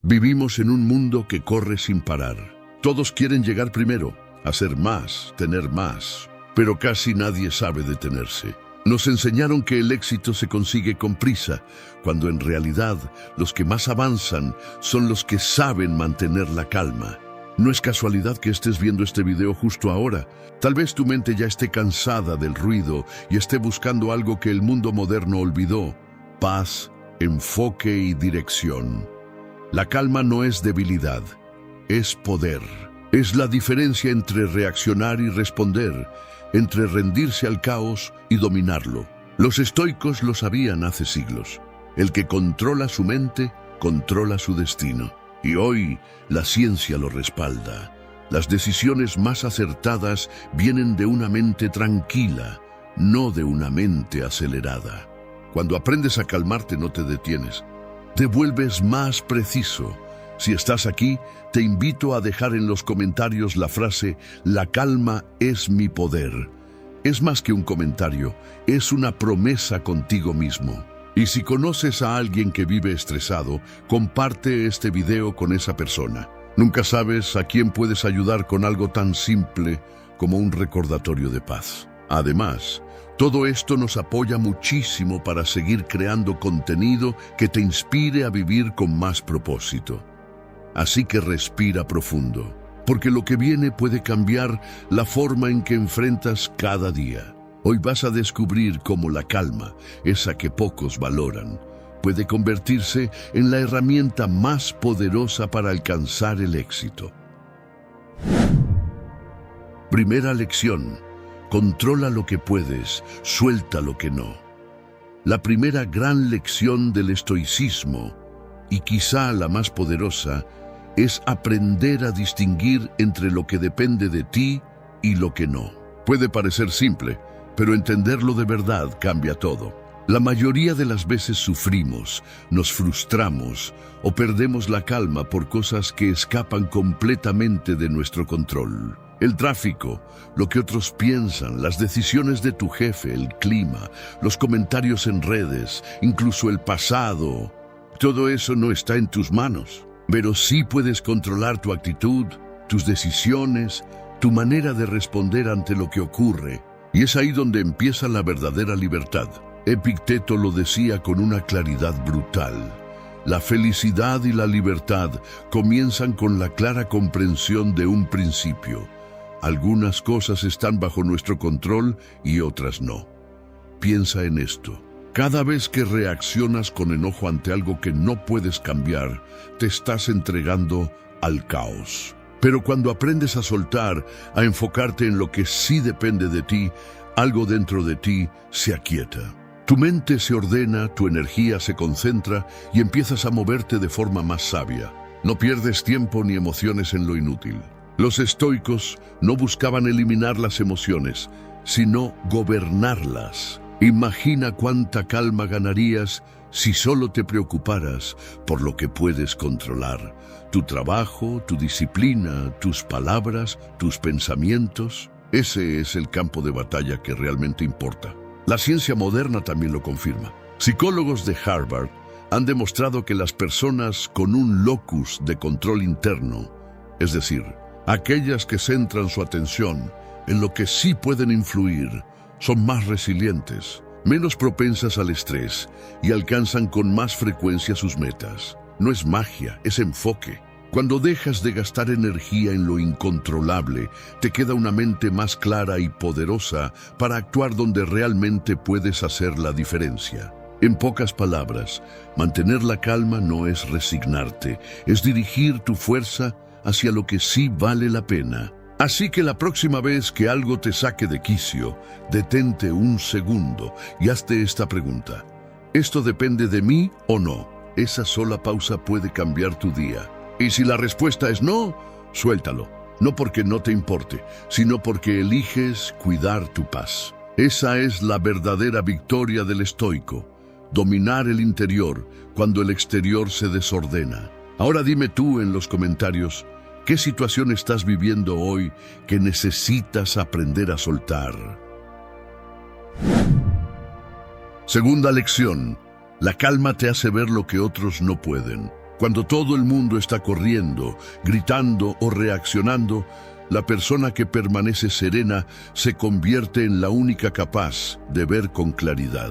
Vivimos en un mundo que corre sin parar. Todos quieren llegar primero, hacer más, tener más, pero casi nadie sabe detenerse. Nos enseñaron que el éxito se consigue con prisa, cuando en realidad los que más avanzan son los que saben mantener la calma. No es casualidad que estés viendo este video justo ahora. Tal vez tu mente ya esté cansada del ruido y esté buscando algo que el mundo moderno olvidó: paz, enfoque y dirección. La calma no es debilidad, es poder. Es la diferencia entre reaccionar y responder, entre rendirse al caos y dominarlo. Los estoicos lo sabían hace siglos. El que controla su mente, controla su destino. Y hoy la ciencia lo respalda. Las decisiones más acertadas vienen de una mente tranquila, no de una mente acelerada. Cuando aprendes a calmarte, no te detienes. Te vuelves más preciso. Si estás aquí, te invito a dejar en los comentarios la frase: la calma es mi poder. Es más que un comentario, es una promesa contigo mismo. Y si conoces a alguien que vive estresado, comparte este video con esa persona. Nunca sabes a quién puedes ayudar con algo tan simple como un recordatorio de paz. Además, todo esto nos apoya muchísimo para seguir creando contenido que te inspire a vivir con más propósito. Así que respira profundo, porque lo que viene puede cambiar la forma en que enfrentas cada día. Hoy vas a descubrir cómo la calma, esa que pocos valoran, puede convertirse en la herramienta más poderosa para alcanzar el éxito. Primera lección: controla lo que puedes, suelta lo que no. La primera gran lección del estoicismo, y quizá la más poderosa, es aprender a distinguir entre lo que depende de ti y lo que no. Puede parecer simple, pero entenderlo de verdad cambia todo. La mayoría de las veces sufrimos, nos frustramos o perdemos la calma por cosas que escapan completamente de nuestro control. El tráfico, lo que otros piensan, las decisiones de tu jefe, el clima, los comentarios en redes, incluso el pasado. Todo eso no está en tus manos, pero sí puedes controlar tu actitud, tus decisiones, tu manera de responder ante lo que ocurre. Y es ahí donde empieza la verdadera libertad. Epicteto lo decía con una claridad brutal: la felicidad y la libertad comienzan con la clara comprensión de un principio. Algunas cosas están bajo nuestro control y otras no. Piensa en esto. Cada vez que reaccionas con enojo ante algo que no puedes cambiar, te estás entregando al caos. Pero cuando aprendes a soltar, a enfocarte en lo que sí depende de ti, algo dentro de ti se aquieta. Tu mente se ordena, tu energía se concentra y empiezas a moverte de forma más sabia. No pierdes tiempo ni emociones en lo inútil. Los estoicos no buscaban eliminar las emociones, sino gobernarlas. Imagina cuánta calma ganarías si solo te preocuparas por lo que puedes controlar: tu trabajo, tu disciplina, tus palabras, tus pensamientos. Ese es el campo de batalla que realmente importa. La ciencia moderna también lo confirma. Psicólogos de Harvard han demostrado que las personas con un locus de control interno, es decir, aquellas que centran su atención en lo que sí pueden influir, son más resilientes, menos propensas al estrés y alcanzan con más frecuencia sus metas. No es magia, es enfoque. Cuando dejas de gastar energía en lo incontrolable, te queda una mente más clara y poderosa para actuar donde realmente puedes hacer la diferencia. En pocas palabras, mantener la calma no es resignarte, es dirigir tu fuerza hacia lo que sí vale la pena. Así que la próxima vez que algo te saque de quicio, detente un segundo y hazte esta pregunta: ¿esto depende de mí o no? Esa sola pausa puede cambiar tu día. Y si la respuesta es no, suéltalo. No porque no te importe, sino porque eliges cuidar tu paz. Esa es la verdadera victoria del estoico: dominar el interior cuando el exterior se desordena. Ahora dime tú en los comentarios, ¿qué situación estás viviendo hoy que necesitas aprender a soltar? Segunda lección: la calma te hace ver lo que otros no pueden. Cuando todo el mundo está corriendo, gritando o reaccionando, la persona que permanece serena se convierte en la única capaz de ver con claridad.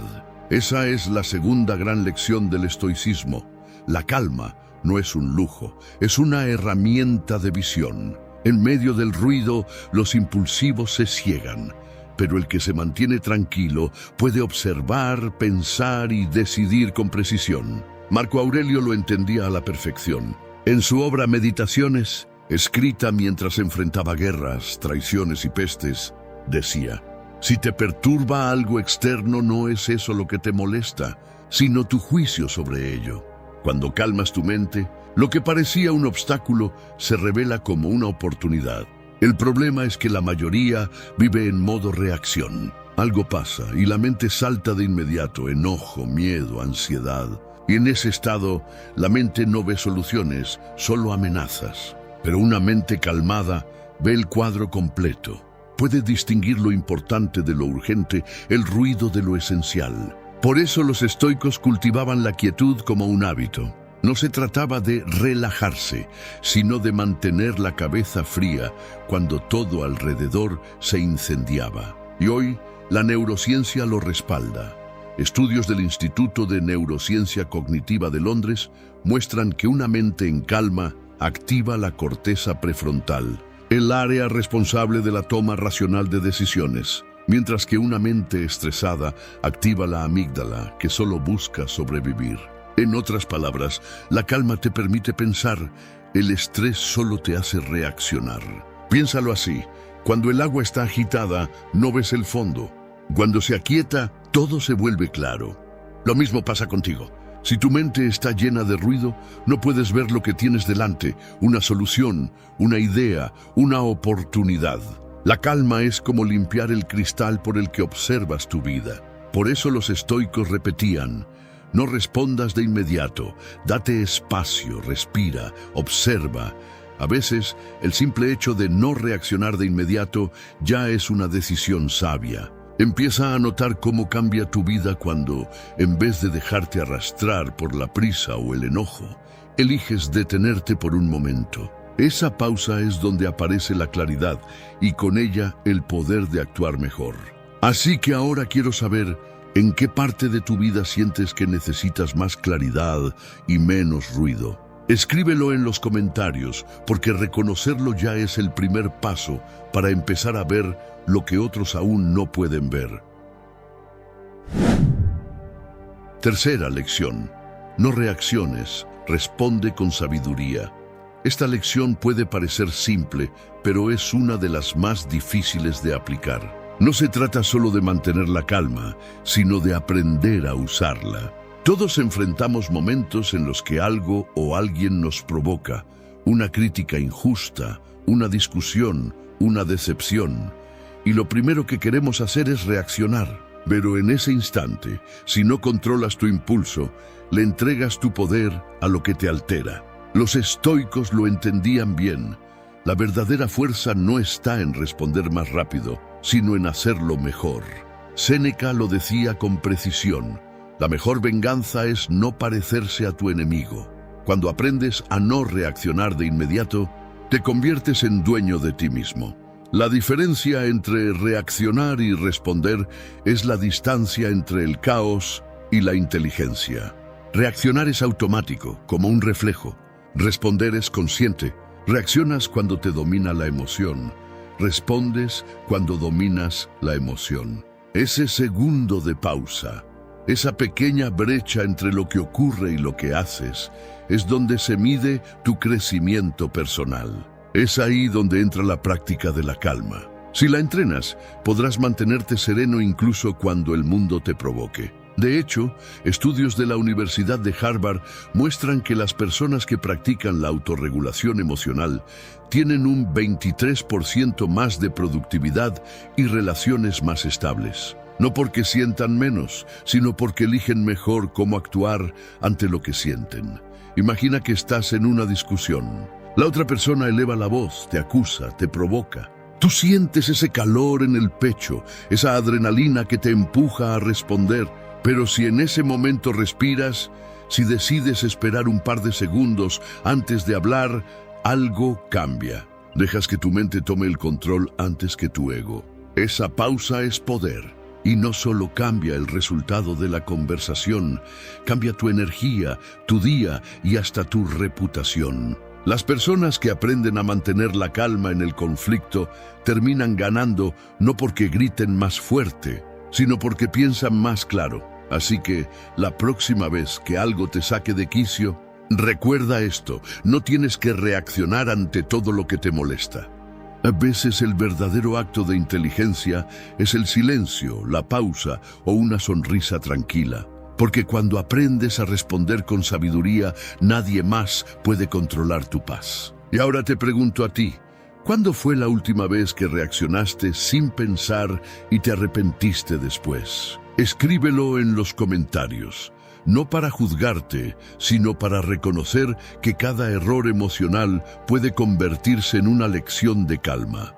Esa es la segunda gran lección del estoicismo. La calma no es un lujo, es una herramienta de visión. En medio del ruido, los impulsivos se ciegan, pero el que se mantiene tranquilo puede observar, pensar y decidir con precisión. Marco Aurelio lo entendía a la perfección. En su obra Meditaciones, escrita mientras enfrentaba guerras, traiciones y pestes, decía: si te perturba algo externo, no es eso lo que te molesta, sino tu juicio sobre ello. Cuando calmas tu mente, lo que parecía un obstáculo se revela como una oportunidad. El problema es que la mayoría vive en modo reacción. Algo pasa y la mente salta de inmediato: enojo, miedo, ansiedad. Y en ese estado, la mente no ve soluciones, solo amenazas. Pero una mente calmada ve el cuadro completo. Puede distinguir lo importante de lo urgente, el ruido de lo esencial. Por eso los estoicos cultivaban la quietud como un hábito. No se trataba de relajarse, sino de mantener la cabeza fría cuando todo alrededor se incendiaba. Y hoy, la neurociencia lo respalda. Estudios del Instituto de Neurociencia Cognitiva de Londres muestran que una mente en calma activa la corteza prefrontal, el área responsable de la toma racional de decisiones, mientras que una mente estresada activa la amígdala, que solo busca sobrevivir. En otras palabras, la calma te permite pensar, el estrés solo te hace reaccionar. Piénsalo así: cuando el agua está agitada, no ves el fondo. Cuando se aquieta, todo se vuelve claro. Lo mismo pasa contigo. Si tu mente está llena de ruido, no puedes ver lo que tienes delante, una solución, una idea, una oportunidad. La calma es como limpiar el cristal por el que observas tu vida. Por eso los estoicos repetían: no respondas de inmediato, date espacio, respira, observa. A veces, el simple hecho de no reaccionar de inmediato ya es una decisión sabia. Empieza a notar cómo cambia tu vida cuando, en vez de dejarte arrastrar por la prisa o el enojo, eliges detenerte por un momento. Esa pausa es donde aparece la claridad y con ella el poder de actuar mejor. Así que ahora quiero saber, ¿en qué parte de tu vida sientes que necesitas más claridad y menos ruido? Escríbelo en los comentarios, porque reconocerlo ya es el primer paso para empezar a ver lo que otros aún no pueden ver. Tercera lección: no reacciones, responde con sabiduría. Esta lección puede parecer simple, pero es una de las más difíciles de aplicar. No se trata solo de mantener la calma, sino de aprender a usarla. Todos enfrentamos momentos en los que algo o alguien nos provoca, una crítica injusta, una discusión, una decepción, y lo primero que queremos hacer es reaccionar. Pero en ese instante, si no controlas tu impulso, le entregas tu poder a lo que te altera. Los estoicos lo entendían bien. La verdadera fuerza no está en responder más rápido, sino en hacerlo mejor. Séneca lo decía con precisión: la mejor venganza es no parecerse a tu enemigo. Cuando aprendes a no reaccionar de inmediato, te conviertes en dueño de ti mismo. La diferencia entre reaccionar y responder es la distancia entre el caos y la inteligencia. Reaccionar es automático, como un reflejo. Responder es consciente. Reaccionas cuando te domina la emoción. Respondes cuando dominas la emoción. Ese segundo de pausa, esa pequeña brecha entre lo que ocurre y lo que haces, es donde se mide tu crecimiento personal. Es ahí donde entra la práctica de la calma. Si la entrenas, podrás mantenerte sereno incluso cuando el mundo te provoque. De hecho, estudios de la Universidad de Harvard muestran que las personas que practican la autorregulación emocional tienen un 23% más de productividad y relaciones más estables. No porque sientan menos, sino porque eligen mejor cómo actuar ante lo que sienten. Imagina que estás en una discusión. La otra persona eleva la voz, te acusa, te provoca. Tú sientes ese calor en el pecho, esa adrenalina que te empuja a responder. Pero si en ese momento respiras, Si decides esperar un par de segundos antes de hablar, algo cambia. Dejas que tu mente tome el control antes que tu ego. Esa pausa es poder. Y no solo cambia el resultado de la conversación, cambia tu energía, tu día y hasta tu reputación. Las personas que aprenden a mantener la calma en el conflicto terminan ganando no porque griten más fuerte, sino porque piensan más claro. Así que, la próxima vez que algo te saque de quicio, recuerda esto: no tienes que reaccionar ante todo lo que te molesta. A veces el verdadero acto de inteligencia es el silencio, la pausa o una sonrisa tranquila. Porque cuando aprendes a responder con sabiduría, nadie más puede controlar tu paz. Y ahora te pregunto a ti, ¿cuándo fue la última vez que reaccionaste sin pensar y te arrepentiste después? Escríbelo en los comentarios. No para juzgarte, sino para reconocer que cada error emocional puede convertirse en una lección de calma.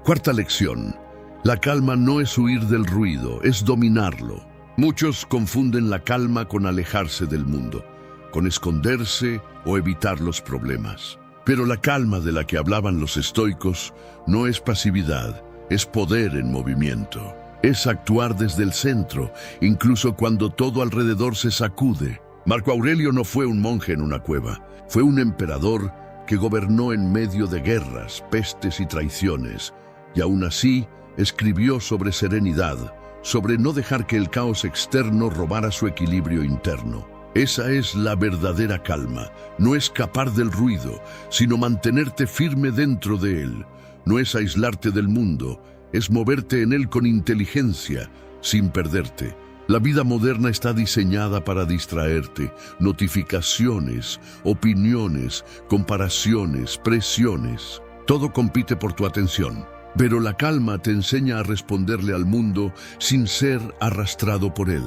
Cuarta lección. La calma no es huir del ruido, es dominarlo. Muchos confunden la calma con alejarse del mundo, con esconderse o evitar los problemas. Pero la calma de la que hablaban los estoicos no es pasividad, es poder en movimiento. Es actuar desde el centro, incluso cuando todo alrededor se sacude. Marco Aurelio no fue un monje en una cueva, fue un emperador que gobernó en medio de guerras, pestes y traiciones, y aún así escribió sobre serenidad, sobre no dejar que el caos externo robara su equilibrio interno. Esa es la verdadera calma, no escapar del ruido, sino mantenerte firme dentro de él. No es aislarte del mundo, es moverte en él con inteligencia, sin perderte. La vida moderna está diseñada para distraerte. Notificaciones, opiniones, comparaciones, presiones. Todo compite por tu atención. Pero la calma te enseña a responderle al mundo sin ser arrastrado por él.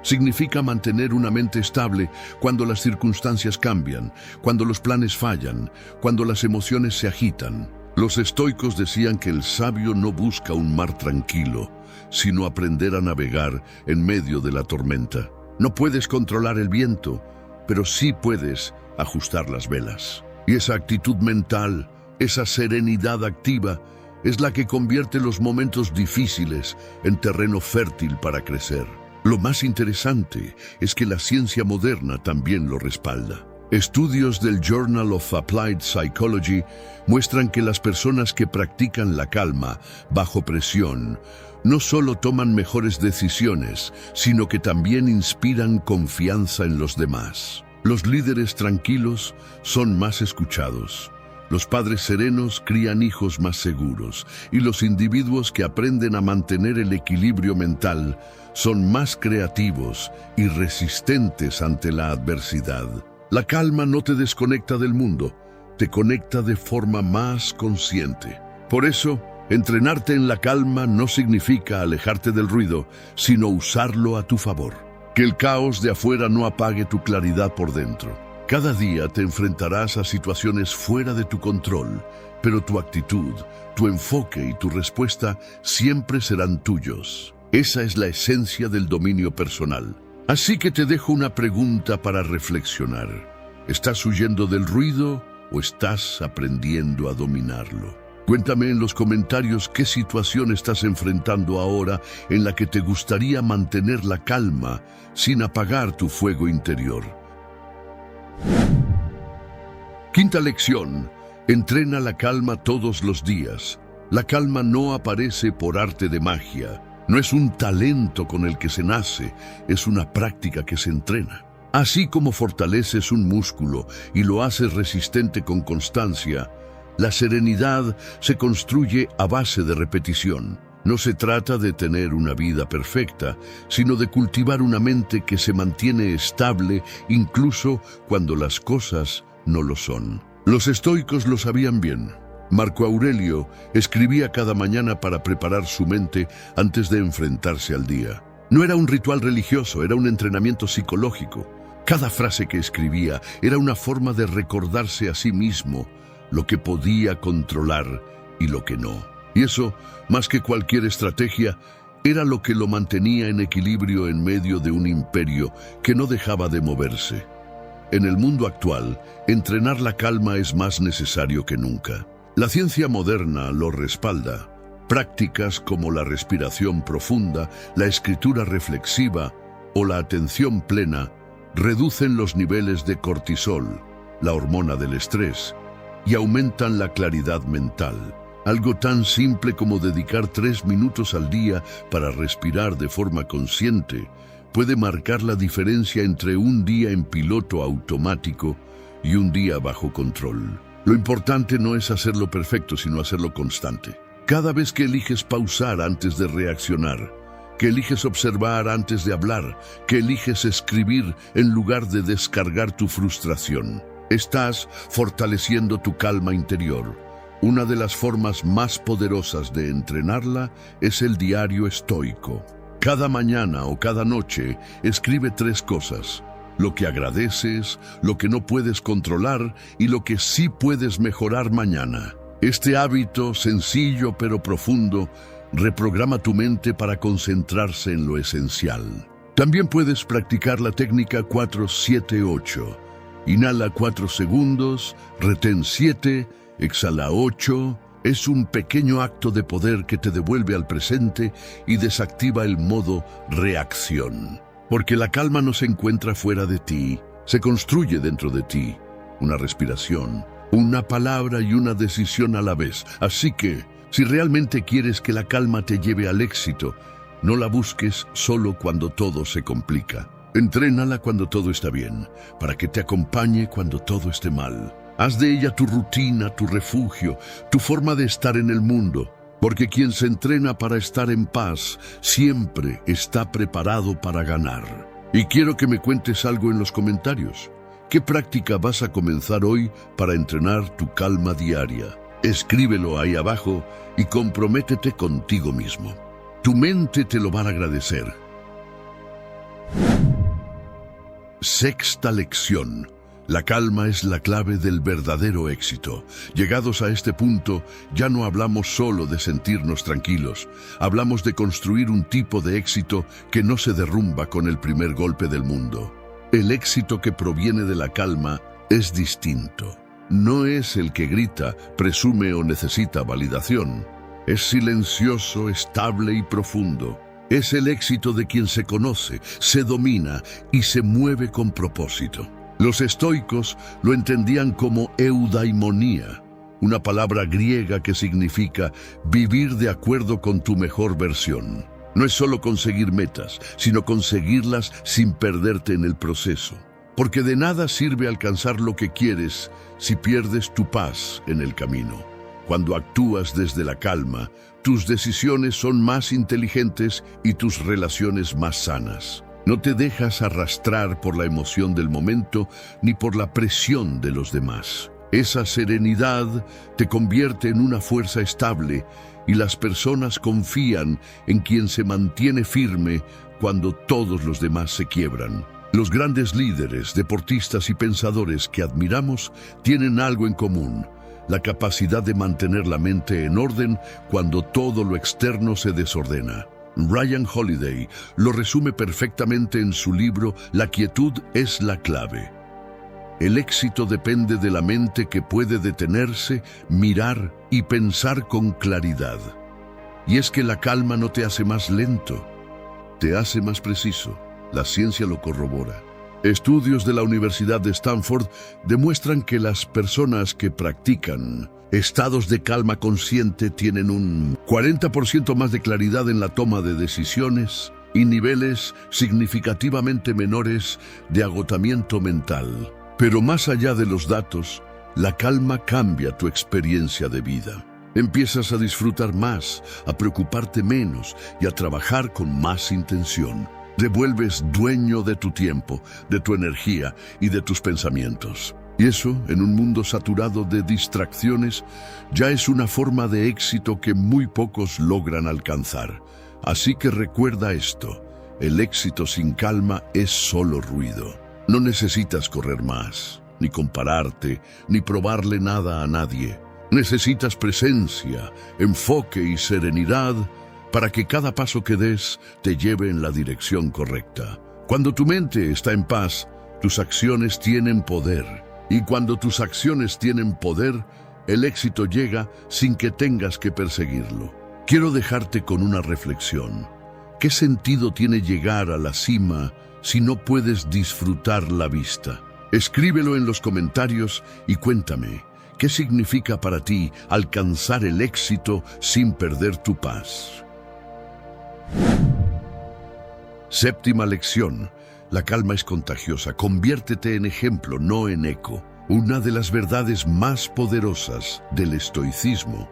Significa mantener una mente estable cuando las circunstancias cambian, cuando los planes fallan, cuando las emociones se agitan. Los estoicos decían que el sabio no busca un mar tranquilo, sino aprender a navegar en medio de la tormenta. No puedes controlar el viento, pero sí puedes ajustar las velas. Y esa actitud mental, esa serenidad activa, es la que convierte los momentos difíciles en terreno fértil para crecer. Lo más interesante es que la ciencia moderna también lo respalda. Estudios del Journal of Applied Psychology muestran que las personas que practican la calma bajo presión no solo toman mejores decisiones, sino que también inspiran confianza en los demás. Los líderes tranquilos son más escuchados. Los padres serenos crían hijos más seguros, y los individuos que aprenden a mantener el equilibrio mental son más creativos y resistentes ante la adversidad. La calma no te desconecta del mundo, te conecta de forma más consciente. Por eso, entrenarte en la calma no significa alejarte del ruido, sino usarlo a tu favor. Que el caos de afuera no apague tu claridad por dentro. Cada día te enfrentarás a situaciones fuera de tu control, pero tu actitud, tu enfoque y tu respuesta siempre serán tuyos. Esa es la esencia del dominio personal. Así que te dejo una pregunta para reflexionar. ¿Estás huyendo del ruido o estás aprendiendo a dominarlo? Cuéntame en los comentarios qué situación estás enfrentando ahora en la que te gustaría mantener la calma sin apagar tu fuego interior. Quinta lección. Entrena la calma todos los días. La calma no aparece por arte de magia. No es un talento con el que se nace, es una práctica que se entrena. Así como fortaleces un músculo y lo haces resistente con constancia, la serenidad se construye a base de repetición. No se trata de tener una vida perfecta, sino de cultivar una mente que se mantiene estable incluso cuando las cosas no lo son. Los estoicos lo sabían bien. Marco Aurelio escribía cada mañana para preparar su mente antes de enfrentarse al día. No era un ritual religioso, era un entrenamiento psicológico. Cada frase que escribía era una forma de recordarse a sí mismo lo que podía controlar y lo que no. Y eso, más que cualquier estrategia, Era lo que lo mantenía en equilibrio en medio de un imperio que no dejaba de moverse. En el mundo actual, entrenar la calma es más necesario que nunca. La ciencia moderna lo respalda. Prácticas como la respiración profunda, la escritura reflexiva o la atención plena reducen los niveles de cortisol, la hormona del estrés, y aumentan la claridad mental. Algo tan simple como dedicar 3 minutos al día para respirar de forma consciente puede marcar la diferencia entre un día en piloto automático y un día bajo control. Lo importante no es hacerlo perfecto, sino hacerlo constante. Cada vez que eliges pausar antes de reaccionar, que eliges observar antes de hablar, que eliges escribir en lugar de descargar tu frustración, estás fortaleciendo tu calma interior. Una de las formas más poderosas de entrenarla es el diario estoico. Cada mañana o cada noche escribe 3 cosas: lo que agradeces, lo que no puedes controlar y lo que sí puedes mejorar mañana. Este hábito, sencillo pero profundo, reprograma tu mente para concentrarse en lo esencial. También puedes practicar la técnica 4-7-8. Inhala 4 segundos, retén 7, exhala 8. Es un pequeño acto de poder que te devuelve al presente y desactiva el modo reacción. Porque la calma no se encuentra fuera de ti, se construye dentro de ti. Una respiración, una palabra y una decisión a la vez. Así que, si realmente quieres que la calma te lleve al éxito, no la busques solo cuando todo se complica. Entrénala cuando todo está bien, para que te acompañe cuando todo esté mal. Haz de ella tu rutina, tu refugio, tu forma de estar en el mundo. Porque quien se entrena para estar en paz siempre está preparado para ganar. Y quiero que me cuentes algo en los comentarios. ¿Qué práctica vas a comenzar hoy para entrenar tu calma diaria? Escríbelo ahí abajo y comprométete contigo mismo. Tu mente te lo va a agradecer. Sexta lección. La calma es la clave del verdadero éxito. Llegados a este punto, ya no hablamos solo de sentirnos tranquilos. Hablamos de construir un tipo de éxito que no se derrumba con el primer golpe del mundo. El éxito que proviene de la calma es distinto. No es el que grita, presume o necesita validación. Es silencioso, estable y profundo. Es el éxito de quien se conoce, se domina y se mueve con propósito. Los estoicos lo entendían como eudaimonía, una palabra griega que significa vivir de acuerdo con tu mejor versión. No es solo conseguir metas, sino conseguirlas sin perderte en el proceso. Porque de nada sirve alcanzar lo que quieres si pierdes tu paz en el camino. Cuando actúas desde la calma, tus decisiones son más inteligentes y tus relaciones más sanas. No te dejas arrastrar por la emoción del momento ni por la presión de los demás. Esa serenidad te convierte en una fuerza estable y las personas confían en quien se mantiene firme cuando todos los demás se quiebran. Los grandes líderes, deportistas y pensadores que admiramos tienen algo en común: la capacidad de mantener la mente en orden cuando todo lo externo se desordena. Ryan Holiday lo resume perfectamente en su libro La quietud es la clave. El éxito depende de la mente que puede detenerse, mirar y pensar con claridad. Y es que la calma no te hace más lento, te hace más preciso. La ciencia lo corrobora. Estudios de la Universidad de Stanford demuestran que las personas que practican estados de calma consciente tienen un 40% más de claridad en la toma de decisiones y niveles significativamente menores de agotamiento mental. Pero más allá de los datos, la calma cambia tu experiencia de vida. Empiezas a disfrutar más, a preocuparte menos y a trabajar con más intención. Te vuelves dueño de tu tiempo, de tu energía y de tus pensamientos. Y eso, en un mundo saturado de distracciones, ya es una forma de éxito que muy pocos logran alcanzar. Así que recuerda esto: el éxito sin calma es solo ruido. No necesitas correr más, ni compararte, ni probarle nada a nadie. Necesitas presencia, enfoque y serenidad para que cada paso que des te lleve en la dirección correcta. Cuando tu mente está en paz, tus acciones tienen poder. Y cuando tus acciones tienen poder, el éxito llega sin que tengas que perseguirlo. Quiero dejarte con una reflexión. ¿Qué sentido tiene llegar a la cima si no puedes disfrutar la vista? Escríbelo en los comentarios y cuéntame, ¿qué significa para ti alcanzar el éxito sin perder tu paz? Séptima lección. La calma es contagiosa. Conviértete en ejemplo, no en eco. Una de las verdades más poderosas del estoicismo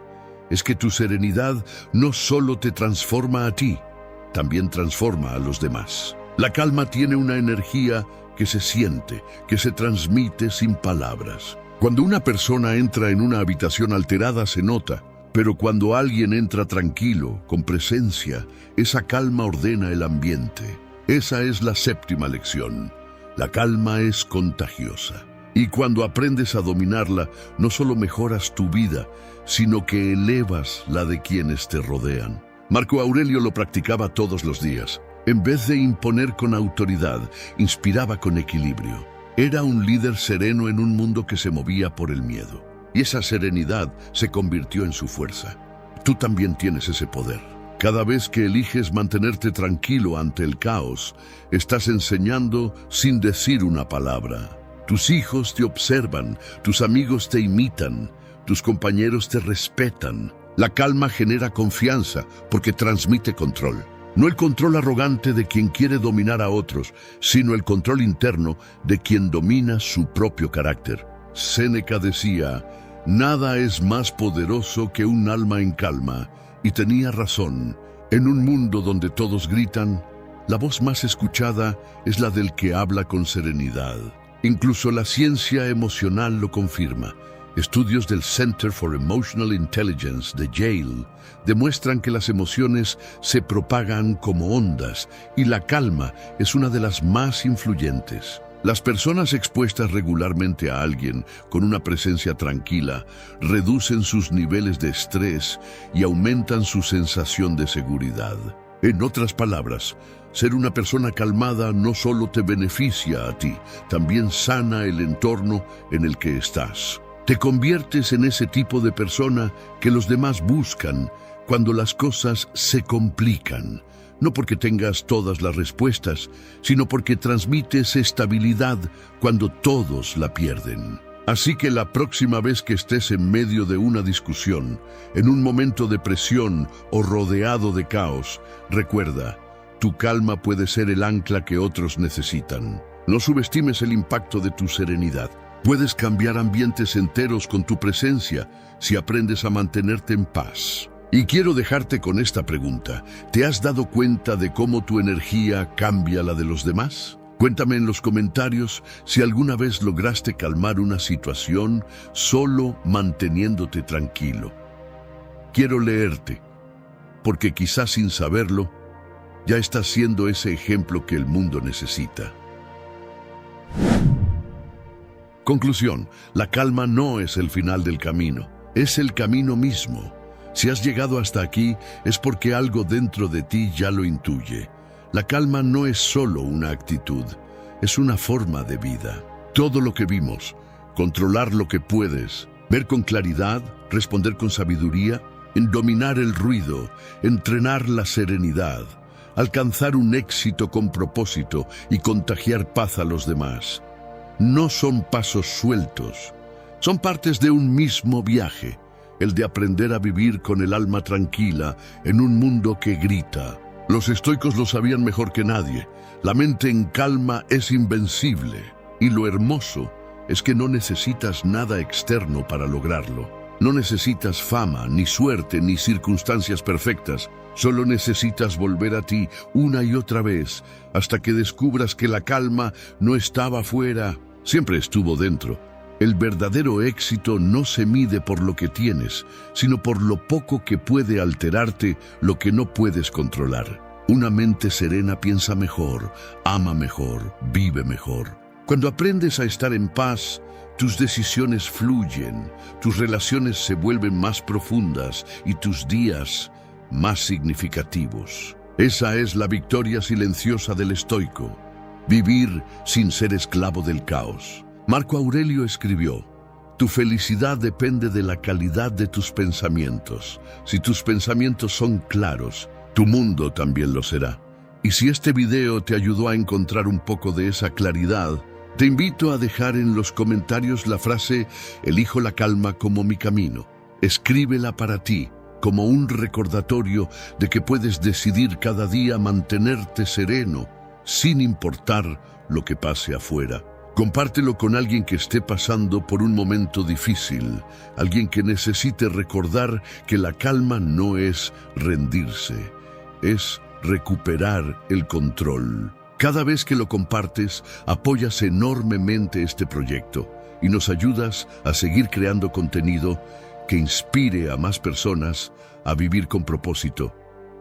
es que tu serenidad no solo te transforma a ti, también transforma a los demás. La calma tiene una energía que se siente, que se transmite sin palabras. Cuando una persona entra en una habitación alterada se nota, pero cuando alguien entra tranquilo, con presencia, esa calma ordena el ambiente. Esa es la séptima lección. La calma es contagiosa. Y cuando aprendes a dominarla, no solo mejoras tu vida, sino que elevas la de quienes te rodean. Marco Aurelio lo practicaba todos los días. En vez de imponer con autoridad, inspiraba con equilibrio. Era un líder sereno en un mundo que se movía por el miedo. Y esa serenidad se convirtió en su fuerza. Tú también tienes ese poder. Cada vez que eliges mantenerte tranquilo ante el caos, estás enseñando sin decir una palabra. Tus hijos te observan, tus amigos te imitan, tus compañeros te respetan. La calma genera confianza porque transmite control. No el control arrogante de quien quiere dominar a otros, sino el control interno de quien domina su propio carácter. Séneca decía, nada es más poderoso que un alma en calma. Y tenía razón. En un mundo donde todos gritan, la voz más escuchada es la del que habla con serenidad. Incluso la ciencia emocional lo confirma. Estudios del Center for Emotional Intelligence de Yale demuestran que las emociones se propagan como ondas y la calma es una de las más influyentes. Las personas expuestas regularmente a alguien con una presencia tranquila reducen sus niveles de estrés y aumentan su sensación de seguridad. En otras palabras, ser una persona calmada no solo te beneficia a ti, también sana el entorno en el que estás. Te conviertes en ese tipo de persona que los demás buscan cuando las cosas se complican. No porque tengas todas las respuestas, sino porque transmites estabilidad cuando todos la pierden. Así que la próxima vez que estés en medio de una discusión, en un momento de presión o rodeado de caos, recuerda, tu calma puede ser el ancla que otros necesitan. No subestimes el impacto de tu serenidad. Puedes cambiar ambientes enteros con tu presencia si aprendes a mantenerte en paz. Y quiero dejarte con esta pregunta. ¿Te has dado cuenta de cómo tu energía cambia la de los demás? Cuéntame en los comentarios si alguna vez lograste calmar una situación solo manteniéndote tranquilo. Quiero leerte, porque quizás sin saberlo, ya estás siendo ese ejemplo que el mundo necesita. Conclusión, la calma no es el final del camino, es el camino mismo. Si has llegado hasta aquí, es porque algo dentro de ti ya lo intuye. La calma no es solo una actitud, es una forma de vida. Todo lo que vimos, controlar lo que puedes, ver con claridad, responder con sabiduría, en dominar el ruido, entrenar la serenidad, alcanzar un éxito con propósito y contagiar paz a los demás. No son pasos sueltos, son partes de un mismo viaje. El de aprender a vivir con el alma tranquila en un mundo que grita. Los estoicos lo sabían mejor que nadie. La mente en calma es invencible. Y lo hermoso es que no necesitas nada externo para lograrlo. No necesitas fama, ni suerte, ni circunstancias perfectas. Solo necesitas volver a ti una y otra vez hasta que descubras que la calma no estaba afuera, siempre estuvo dentro. El verdadero éxito no se mide por lo que tienes, sino por lo poco que puede alterarte lo que no puedes controlar. Una mente serena piensa mejor, ama mejor, vive mejor. Cuando aprendes a estar en paz, tus decisiones fluyen, tus relaciones se vuelven más profundas y tus días más significativos. Esa es la victoria silenciosa del estoico. Vivir sin ser esclavo del caos. Marco Aurelio escribió: tu felicidad depende de la calidad de tus pensamientos. Si tus pensamientos son claros, tu mundo también lo será. Y si este video te ayudó a encontrar un poco de esa claridad, te invito a dejar en los comentarios la frase «Elijo la calma como mi camino». Escríbela para ti, como un recordatorio de que puedes decidir cada día mantenerte sereno, sin importar lo que pase afuera. Compártelo con alguien que esté pasando por un momento difícil, alguien que necesite recordar que la calma no es rendirse, es recuperar el control. Cada vez que lo compartes, apoyas enormemente este proyecto y nos ayudas a seguir creando contenido que inspire a más personas a vivir con propósito.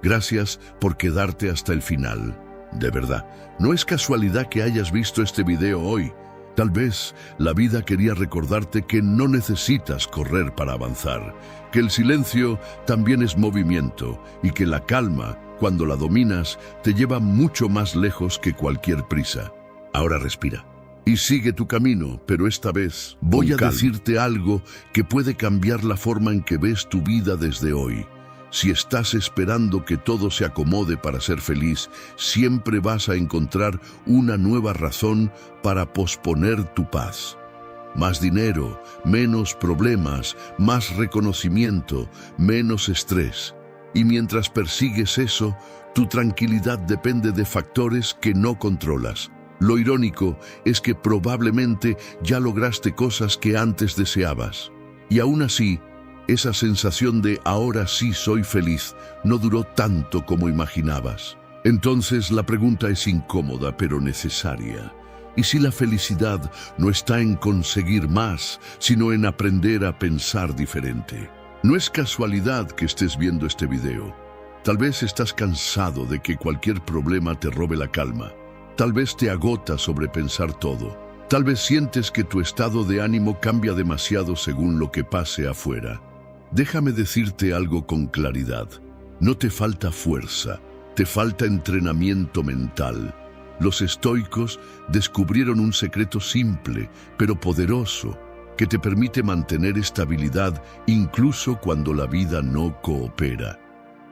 Gracias por quedarte hasta el final. De verdad, no es casualidad que hayas visto este video hoy. Tal vez la vida quería recordarte que no necesitas correr para avanzar, que el silencio también es movimiento y que la calma, cuando la dominas, te lleva mucho más lejos que cualquier prisa. Ahora respira y sigue tu camino, pero esta vez voy a decirte algo que puede cambiar la forma en que ves tu vida desde hoy. Si estás esperando que todo se acomode para ser feliz, siempre vas a encontrar una nueva razón para posponer tu paz. Más dinero, menos problemas, más reconocimiento, menos estrés. Y mientras persigues eso, tu tranquilidad depende de factores que no controlas. Lo irónico es que probablemente ya lograste cosas que antes deseabas. Y aún así, esa sensación de ahora sí soy feliz no duró tanto como imaginabas. Entonces la pregunta es incómoda pero necesaria. ¿Y si la felicidad no está en conseguir más, sino en aprender a pensar diferente? No es casualidad que estés viendo este video. Tal vez estás cansado de que cualquier problema te robe la calma. Tal vez te agota sobrepensar todo. Tal vez sientes que tu estado de ánimo cambia demasiado según lo que pase afuera. Déjame decirte algo con claridad. No te falta fuerza, te falta entrenamiento mental. Los estoicos descubrieron un secreto simple, pero poderoso, que te permite mantener estabilidad incluso cuando la vida no coopera.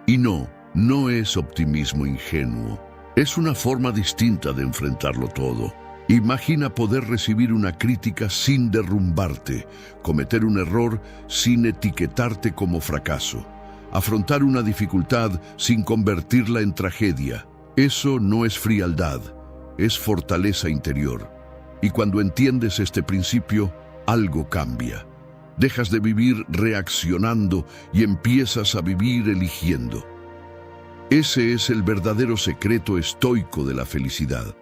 Y no es optimismo ingenuo. Es una forma distinta de enfrentarlo todo. Imagina poder recibir una crítica sin derrumbarte, cometer un error sin etiquetarte como fracaso, afrontar una dificultad sin convertirla en tragedia. Eso no es frialdad, es fortaleza interior. Y cuando entiendes este principio, algo cambia. Dejas de vivir reaccionando y empiezas a vivir eligiendo. Ese es el verdadero secreto estoico de la felicidad.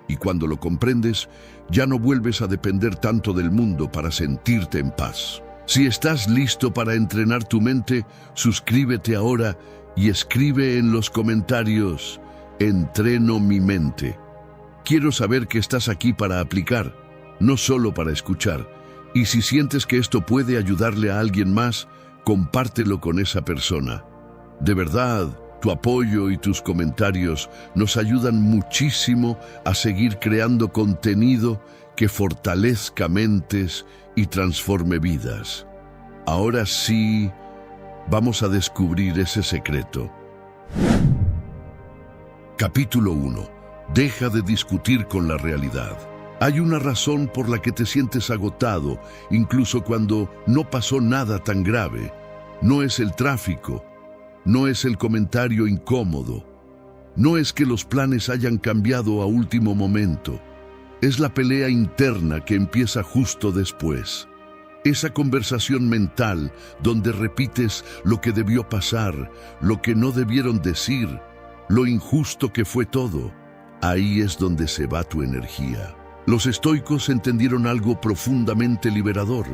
Y cuando lo comprendes, ya no vuelves a depender tanto del mundo para sentirte en paz. Si estás listo para entrenar tu mente, suscríbete ahora y escribe en los comentarios: entreno mi mente. Quiero saber que estás aquí para aplicar, no solo para escuchar. Y si sientes que esto puede ayudarle a alguien más, compártelo con esa persona. De verdad, tu apoyo y tus comentarios nos ayudan muchísimo a seguir creando contenido que fortalezca mentes y transforme vidas. Ahora sí, vamos a descubrir ese secreto. Capítulo 1. Deja de discutir con la realidad. Hay una razón por la que te sientes agotado, incluso cuando no pasó nada tan grave. No es el tráfico. No es el comentario incómodo. No es que los planes hayan cambiado a último momento. Es la pelea interna que empieza justo después. Esa conversación mental donde repites lo que debió pasar, lo que no debieron decir, lo injusto que fue todo. Ahí es donde se va tu energía. Los estoicos entendieron algo profundamente liberador.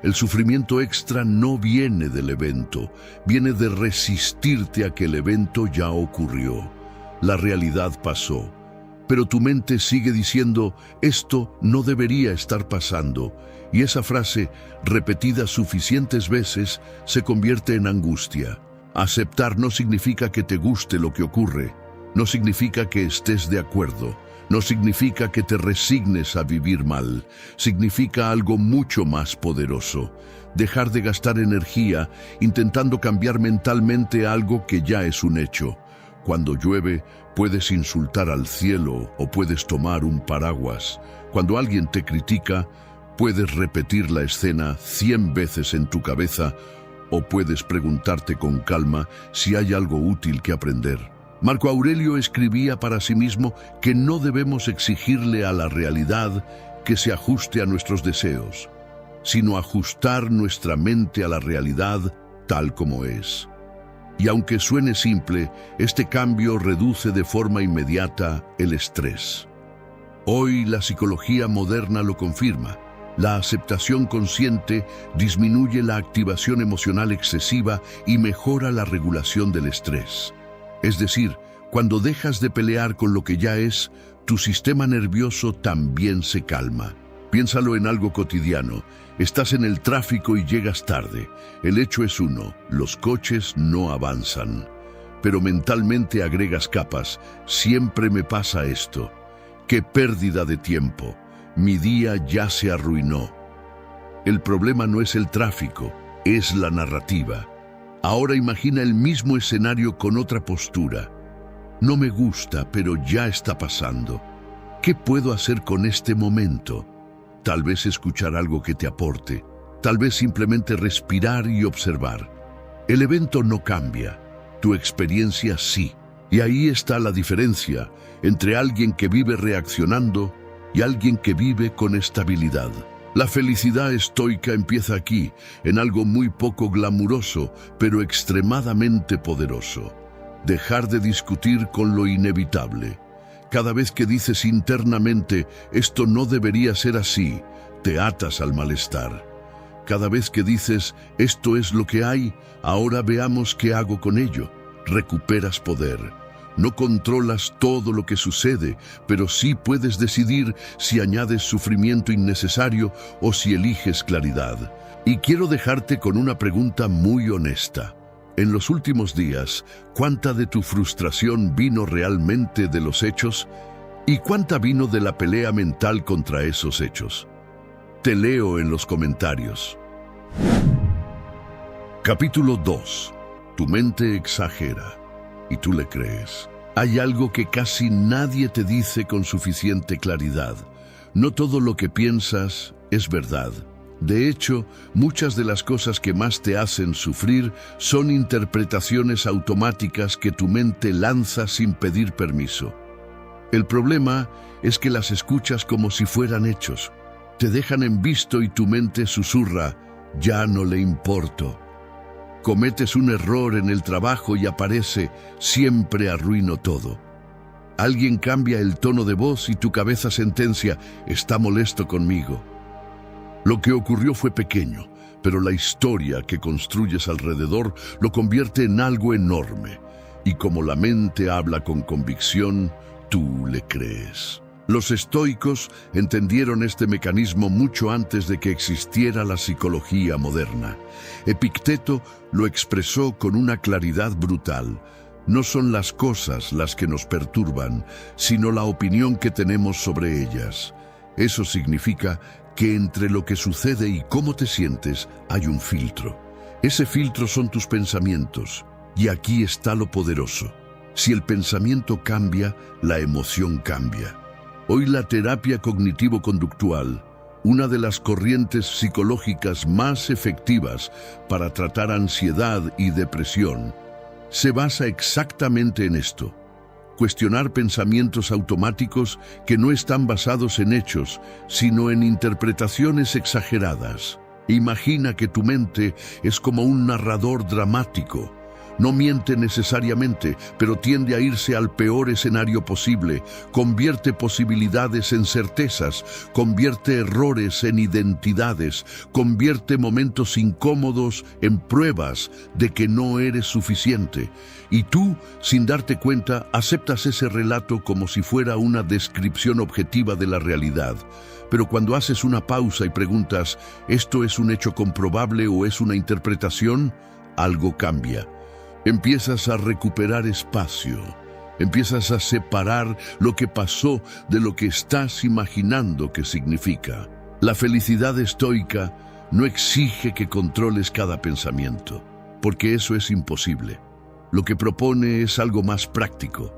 El sufrimiento extra no viene del evento, viene de resistirte a que el evento ya ocurrió. La realidad pasó, pero tu mente sigue diciendo, esto no debería estar pasando, y esa frase, repetida suficientes veces, se convierte en angustia. Aceptar no significa que te guste lo que ocurre, no significa que estés de acuerdo, no significa que te resignes a vivir mal, significa algo mucho más poderoso. Dejar de gastar energía intentando cambiar mentalmente algo que ya es un hecho. Cuando llueve, puedes insultar al cielo o puedes tomar un paraguas. Cuando alguien te critica, puedes repetir la escena 100 veces en tu cabeza o puedes preguntarte con calma si hay algo útil que aprender. Marco Aurelio escribía para sí mismo que no debemos exigirle a la realidad que se ajuste a nuestros deseos, sino ajustar nuestra mente a la realidad tal como es. Y aunque suene simple, este cambio reduce de forma inmediata el estrés. Hoy la psicología moderna lo confirma. La aceptación consciente disminuye la activación emocional excesiva y mejora la regulación del estrés. Es decir, cuando dejas de pelear con lo que ya es, tu sistema nervioso también se calma. Piénsalo en algo cotidiano. Estás en el tráfico y llegas tarde. El hecho es uno, los coches no avanzan. Pero mentalmente agregas capas. Siempre me pasa esto. ¡Qué pérdida de tiempo! Mi día ya se arruinó. El problema no es el tráfico, es la narrativa. Ahora imagina el mismo escenario con otra postura. No me gusta, pero ya está pasando. ¿Qué puedo hacer con este momento? Tal vez escuchar algo que te aporte. Tal vez simplemente respirar y observar. El evento no cambia, tu experiencia sí. Y ahí está la diferencia entre alguien que vive reaccionando y alguien que vive con estabilidad. La felicidad estoica empieza aquí, en algo muy poco glamuroso, pero extremadamente poderoso. Dejar de discutir con lo inevitable. Cada vez que dices internamente, esto no debería ser así, te atas al malestar. Cada vez que dices, esto es lo que hay, ahora veamos qué hago con ello, recuperas poder. No controlas todo lo que sucede, pero sí puedes decidir si añades sufrimiento innecesario o si eliges claridad. Y quiero dejarte con una pregunta muy honesta. En los últimos días, ¿cuánta de tu frustración vino realmente de los hechos? ¿Y cuánta vino de la pelea mental contra esos hechos? Te leo en los comentarios. Capítulo 2. Tu mente exagera y tú le crees. Hay algo que casi nadie te dice con suficiente claridad. No todo lo que piensas es verdad. De hecho, muchas de las cosas que más te hacen sufrir son interpretaciones automáticas que tu mente lanza sin pedir permiso. El problema es que las escuchas como si fueran hechos. Te dejan en visto y tu mente susurra, ya no le importo. Cometes un error en el trabajo y aparece, siempre arruino todo. Alguien cambia el tono de voz y tu cabeza sentencia, está molesto conmigo. Lo que ocurrió fue pequeño, pero la historia que construyes alrededor lo convierte en algo enorme. Y como la mente habla con convicción, tú le crees. Los estoicos entendieron este mecanismo mucho antes de que existiera la psicología moderna. Epicteto lo expresó con una claridad brutal. No son las cosas las que nos perturban, sino la opinión que tenemos sobre ellas. Eso significa que entre lo que sucede y cómo te sientes hay un filtro. Ese filtro son tus pensamientos. Y aquí está lo poderoso. Si el pensamiento cambia, la emoción cambia. Hoy la terapia cognitivo-conductual, una de las corrientes psicológicas más efectivas para tratar ansiedad y depresión, se basa exactamente en esto. Cuestionar pensamientos automáticos que no están basados en hechos, sino en interpretaciones exageradas. Imagina que tu mente es como un narrador dramático. No miente necesariamente, pero tiende a irse al peor escenario posible. Convierte posibilidades en certezas, convierte errores en identidades, convierte momentos incómodos en pruebas de que no eres suficiente. Y tú, sin darte cuenta, aceptas ese relato como si fuera una descripción objetiva de la realidad. Pero cuando haces una pausa y preguntas, ¿esto es un hecho comprobable o es una interpretación? Algo cambia. Empiezas a recuperar espacio. Empiezas a separar lo que pasó de lo que estás imaginando que significa. La felicidad estoica no exige que controles cada pensamiento, porque eso es imposible. Lo que propone es algo más práctico.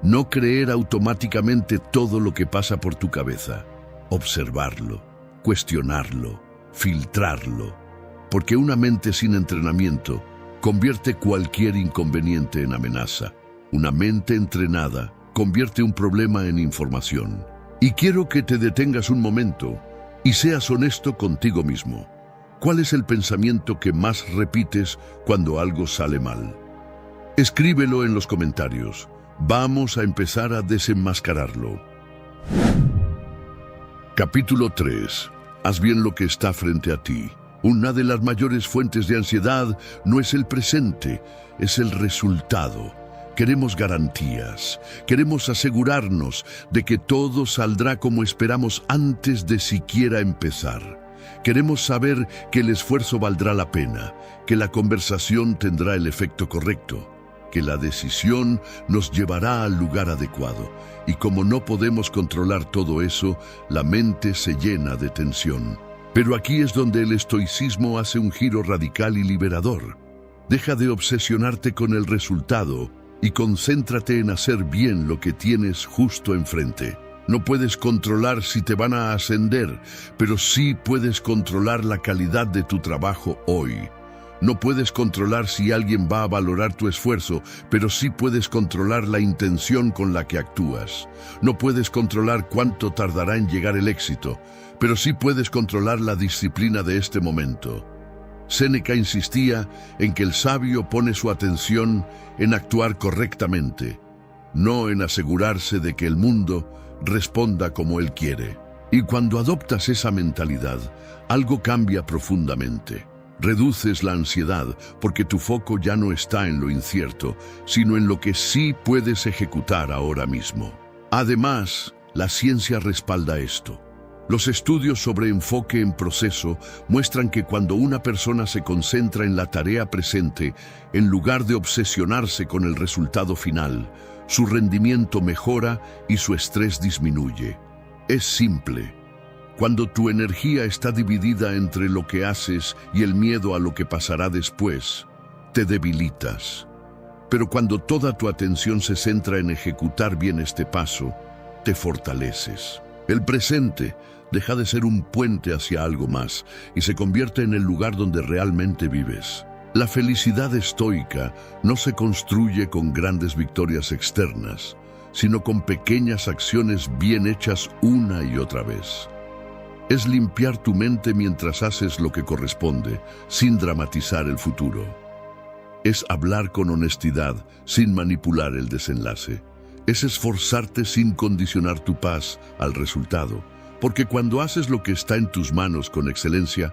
No creer automáticamente todo lo que pasa por tu cabeza. Observarlo, cuestionarlo, filtrarlo. Porque una mente sin entrenamiento convierte cualquier inconveniente en amenaza. Una mente entrenada convierte un problema en información. Y quiero que te detengas un momento y seas honesto contigo mismo. ¿Cuál es el pensamiento que más repites cuando algo sale mal? Escríbelo en los comentarios. Vamos a empezar a desenmascararlo. Capítulo 3. Haz bien lo que está frente a ti. Una de las mayores fuentes de ansiedad no es el presente, es el resultado. Queremos garantías, queremos asegurarnos de que todo saldrá como esperamos antes de siquiera empezar. Queremos saber que el esfuerzo valdrá la pena, que la conversación tendrá el efecto correcto, que la decisión nos llevará al lugar adecuado. Y como no podemos controlar todo eso, la mente se llena de tensión. Pero aquí es donde el estoicismo hace un giro radical y liberador. Deja de obsesionarte con el resultado y concéntrate en hacer bien lo que tienes justo enfrente. No puedes controlar si te van a ascender, pero sí puedes controlar la calidad de tu trabajo hoy. No puedes controlar si alguien va a valorar tu esfuerzo, pero sí puedes controlar la intención con la que actúas. No puedes controlar cuánto tardará en llegar el éxito, pero sí puedes controlar la disciplina de este momento. Séneca insistía en que el sabio pone su atención en actuar correctamente, no en asegurarse de que el mundo responda como él quiere. Y cuando adoptas esa mentalidad, algo cambia profundamente. Reduces la ansiedad porque tu foco ya no está en lo incierto, sino en lo que sí puedes ejecutar ahora mismo. Además, la ciencia respalda esto. Los estudios sobre enfoque en proceso muestran que cuando una persona se concentra en la tarea presente, en lugar de obsesionarse con el resultado final, su rendimiento mejora y su estrés disminuye. Es simple. Cuando tu energía está dividida entre lo que haces y el miedo a lo que pasará después, te debilitas. Pero cuando toda tu atención se centra en ejecutar bien este paso, te fortaleces. El presente deja de ser un puente hacia algo más y se convierte en el lugar donde realmente vives. La felicidad estoica no se construye con grandes victorias externas, sino con pequeñas acciones bien hechas una y otra vez. Es limpiar tu mente mientras haces lo que corresponde, sin dramatizar el futuro. Es hablar con honestidad, sin manipular el desenlace. Es esforzarte sin condicionar tu paz al resultado, porque cuando haces lo que está en tus manos con excelencia,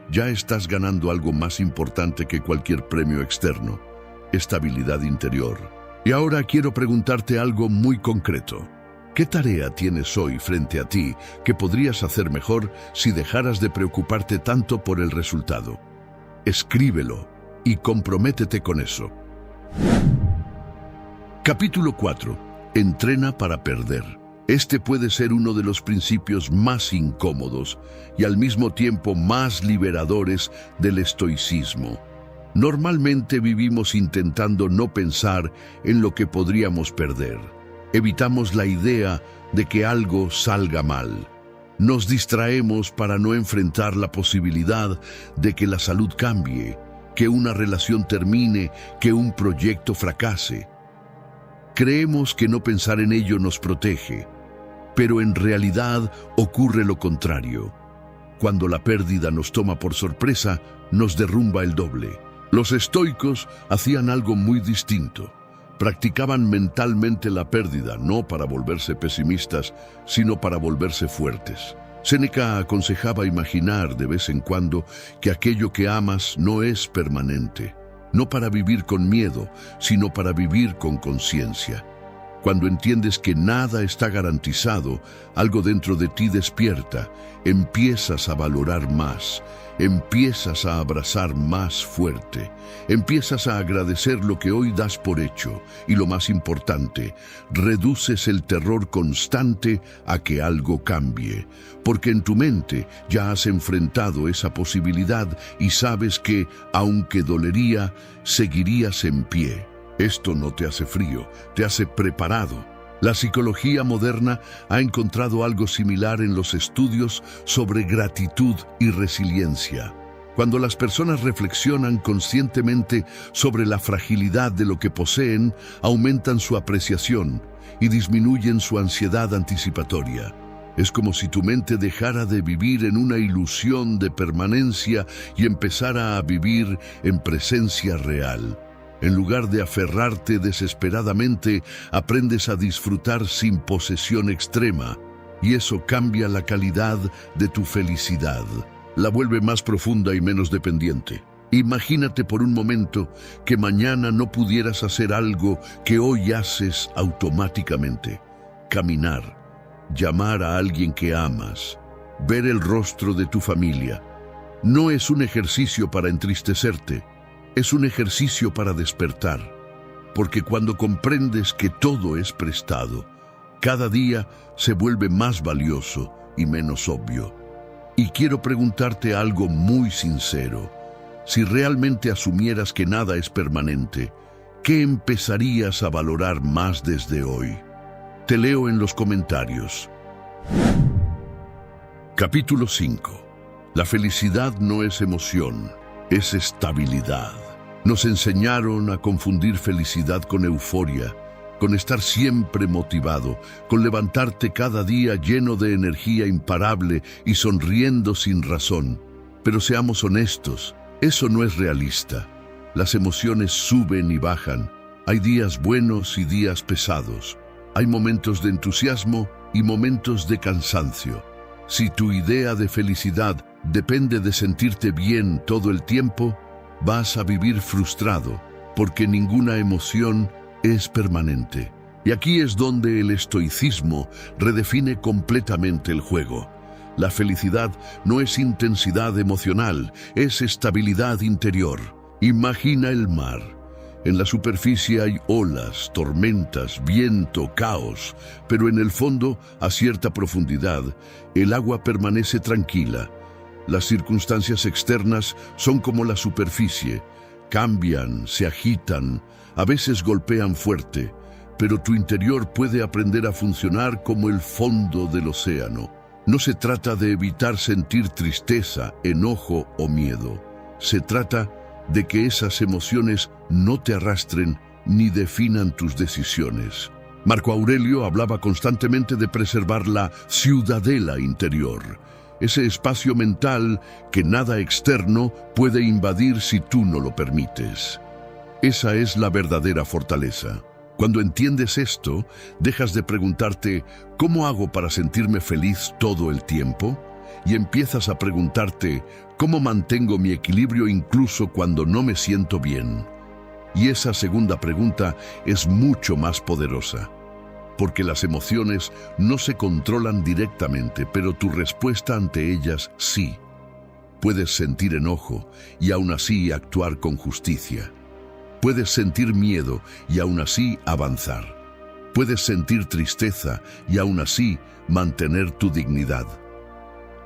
ya estás ganando algo más importante que cualquier premio externo: estabilidad interior. Y ahora quiero preguntarte algo muy concreto. ¿Qué tarea tienes hoy frente a ti que podrías hacer mejor si dejaras de preocuparte tanto por el resultado? Escríbelo y comprométete con eso. Capítulo 4. Entrena para perder. Este puede ser uno de los principios más incómodos y al mismo tiempo más liberadores del estoicismo. Normalmente vivimos intentando no pensar en lo que podríamos perder. Evitamos la idea de que algo salga mal. Nos distraemos para no enfrentar la posibilidad de que la salud cambie, que una relación termine, que un proyecto fracase. Creemos que no pensar en ello nos protege, pero en realidad ocurre lo contrario. Cuando la pérdida nos toma por sorpresa, nos derrumba el doble. Los estoicos hacían algo muy distinto. Practicaban mentalmente la pérdida, no para volverse pesimistas, sino para volverse fuertes. Séneca aconsejaba imaginar de vez en cuando que aquello que amas no es permanente, no para vivir con miedo, sino para vivir con conciencia. Cuando entiendes que nada está garantizado, algo dentro de ti despierta, empiezas a valorar más, empiezas a abrazar más fuerte, empiezas a agradecer lo que hoy das por hecho y, lo más importante, reduces el terror constante a que algo cambie, porque en tu mente ya has enfrentado esa posibilidad y sabes que, aunque dolería, seguirías en pie. Esto no te hace frío, te hace preparado. La psicología moderna ha encontrado algo similar en los estudios sobre gratitud y resiliencia. Cuando las personas reflexionan conscientemente sobre la fragilidad de lo que poseen, aumentan su apreciación y disminuyen su ansiedad anticipatoria. Es como si tu mente dejara de vivir en una ilusión de permanencia y empezara a vivir en presencia real. En lugar de aferrarte desesperadamente, aprendes a disfrutar sin posesión extrema, y eso cambia la calidad de tu felicidad. La vuelve más profunda y menos dependiente. Imagínate por un momento que mañana no pudieras hacer algo que hoy haces automáticamente. Caminar, llamar a alguien que amas, ver el rostro de tu familia. No es un ejercicio para entristecerte. Es un ejercicio para despertar, porque cuando comprendes que todo es prestado, cada día se vuelve más valioso y menos obvio. Y quiero preguntarte algo muy sincero. Si realmente asumieras que nada es permanente, ¿qué empezarías a valorar más desde hoy? Te leo en los comentarios. Capítulo 5. La felicidad no es emoción, es estabilidad. Nos enseñaron a confundir felicidad con euforia, con estar siempre motivado, con levantarte cada día lleno de energía imparable y sonriendo sin razón. Pero seamos honestos, eso no es realista. Las emociones suben y bajan. Hay días buenos y días pesados. Hay momentos de entusiasmo y momentos de cansancio. Si tu idea de felicidad depende de sentirte bien todo el tiempo, vas a vivir frustrado, porque ninguna emoción es permanente. Y aquí es donde el estoicismo redefine completamente el juego. La felicidad no es intensidad emocional, es estabilidad interior. Imagina el mar. En la superficie hay olas, tormentas, viento, caos, pero en el fondo, a cierta profundidad, el agua permanece tranquila. Las circunstancias externas son como la superficie, cambian, se agitan, a veces golpean fuerte, pero tu interior puede aprender a funcionar como el fondo del océano. No se trata de evitar sentir tristeza, enojo o miedo. Se trata de que esas emociones no te arrastren ni definan tus decisiones. Marco Aurelio hablaba constantemente de preservar la ciudadela interior, ese espacio mental que nada externo puede invadir si tú no lo permites. Esa es la verdadera fortaleza. Cuando entiendes esto, dejas de preguntarte ¿cómo hago para sentirme feliz todo el tiempo? Y empiezas a preguntarte ¿cómo mantengo mi equilibrio incluso cuando no me siento bien? Y esa segunda pregunta es mucho más poderosa. Porque las emociones no se controlan directamente, pero tu respuesta ante ellas sí. Puedes sentir enojo y aún así actuar con justicia. Puedes sentir miedo y aún así avanzar. Puedes sentir tristeza y aún así mantener tu dignidad.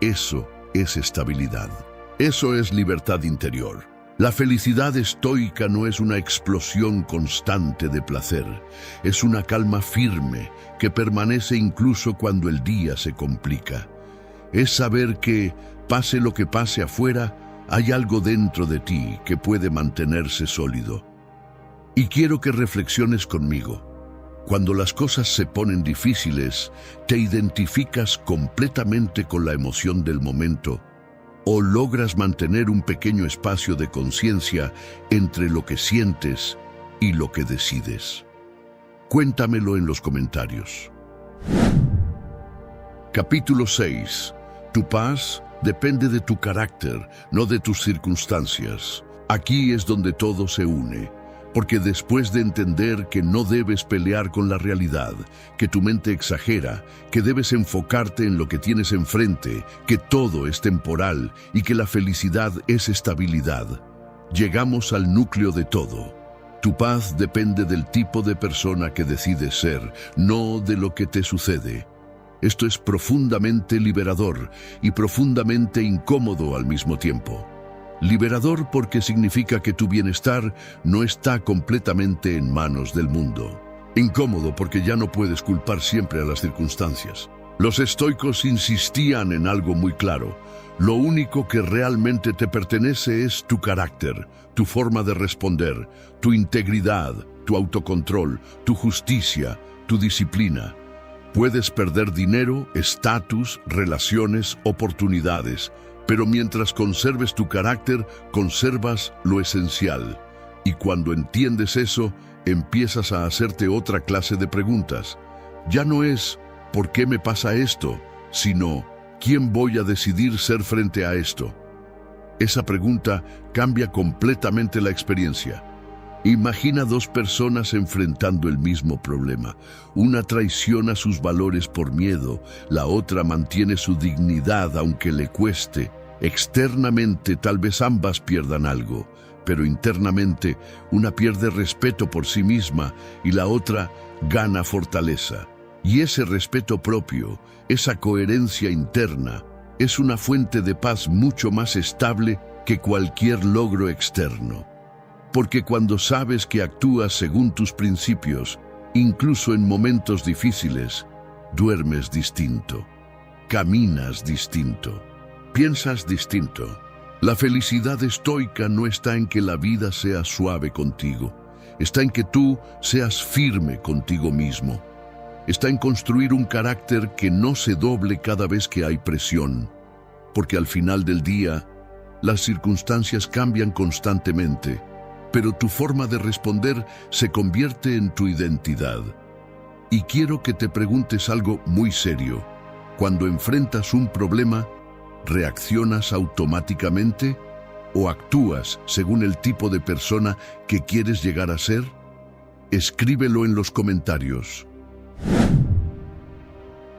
Eso es estabilidad. Eso es libertad interior. La felicidad estoica no es una explosión constante de placer, es una calma firme que permanece incluso cuando el día se complica. Es saber que, pase lo que pase afuera, hay algo dentro de ti que puede mantenerse sólido. Y quiero que reflexiones conmigo. Cuando las cosas se ponen difíciles, ¿te identificas completamente con la emoción del momento? ¿O logras mantener un pequeño espacio de conciencia entre lo que sientes y lo que decides? Cuéntamelo en los comentarios. Capítulo 6. Tu paz depende de tu carácter, no de tus circunstancias. Aquí es donde todo se une, Porque después de entender que no debes pelear con la realidad, que tu mente exagera, que debes enfocarte en lo que tienes enfrente, que todo es temporal y que la felicidad es estabilidad, llegamos al núcleo de todo. Tu paz depende del tipo de persona que decides ser, no de lo que te sucede. Esto es profundamente liberador y profundamente incómodo al mismo tiempo. Liberador porque significa que tu bienestar no está completamente en manos del mundo. Incómodo porque ya no puedes culpar siempre a las circunstancias. Los estoicos insistían en algo muy claro. Lo único que realmente te pertenece es tu carácter, tu forma de responder, tu integridad, tu autocontrol, tu justicia, tu disciplina. Puedes perder dinero, estatus, relaciones, oportunidades, pero mientras conserves tu carácter, conservas lo esencial. Y cuando entiendes eso, empiezas a hacerte otra clase de preguntas. Ya no es ¿por qué me pasa esto?, sino ¿quién voy a decidir ser frente a esto? Esa pregunta cambia completamente la experiencia. Imagina dos personas enfrentando el mismo problema. Una traiciona sus valores por miedo, la otra mantiene su dignidad aunque le cueste. Externamente tal vez ambas pierdan algo, pero internamente una pierde respeto por sí misma y la otra gana fortaleza. Y ese respeto propio, esa coherencia interna, es una fuente de paz mucho más estable que cualquier logro externo. Porque cuando sabes que actúas según tus principios, incluso en momentos difíciles, duermes distinto, caminas distinto, piensas distinto. La felicidad estoica no está en que la vida sea suave contigo, está en que tú seas firme contigo mismo. Está en construir un carácter que no se doble cada vez que hay presión, porque al final del día, las circunstancias cambian constantemente, pero tu forma de responder se convierte en tu identidad. Y quiero que te preguntes algo muy serio. Cuando enfrentas un problema, ¿reaccionas automáticamente o actúas según el tipo de persona que quieres llegar a ser? Escríbelo en los comentarios.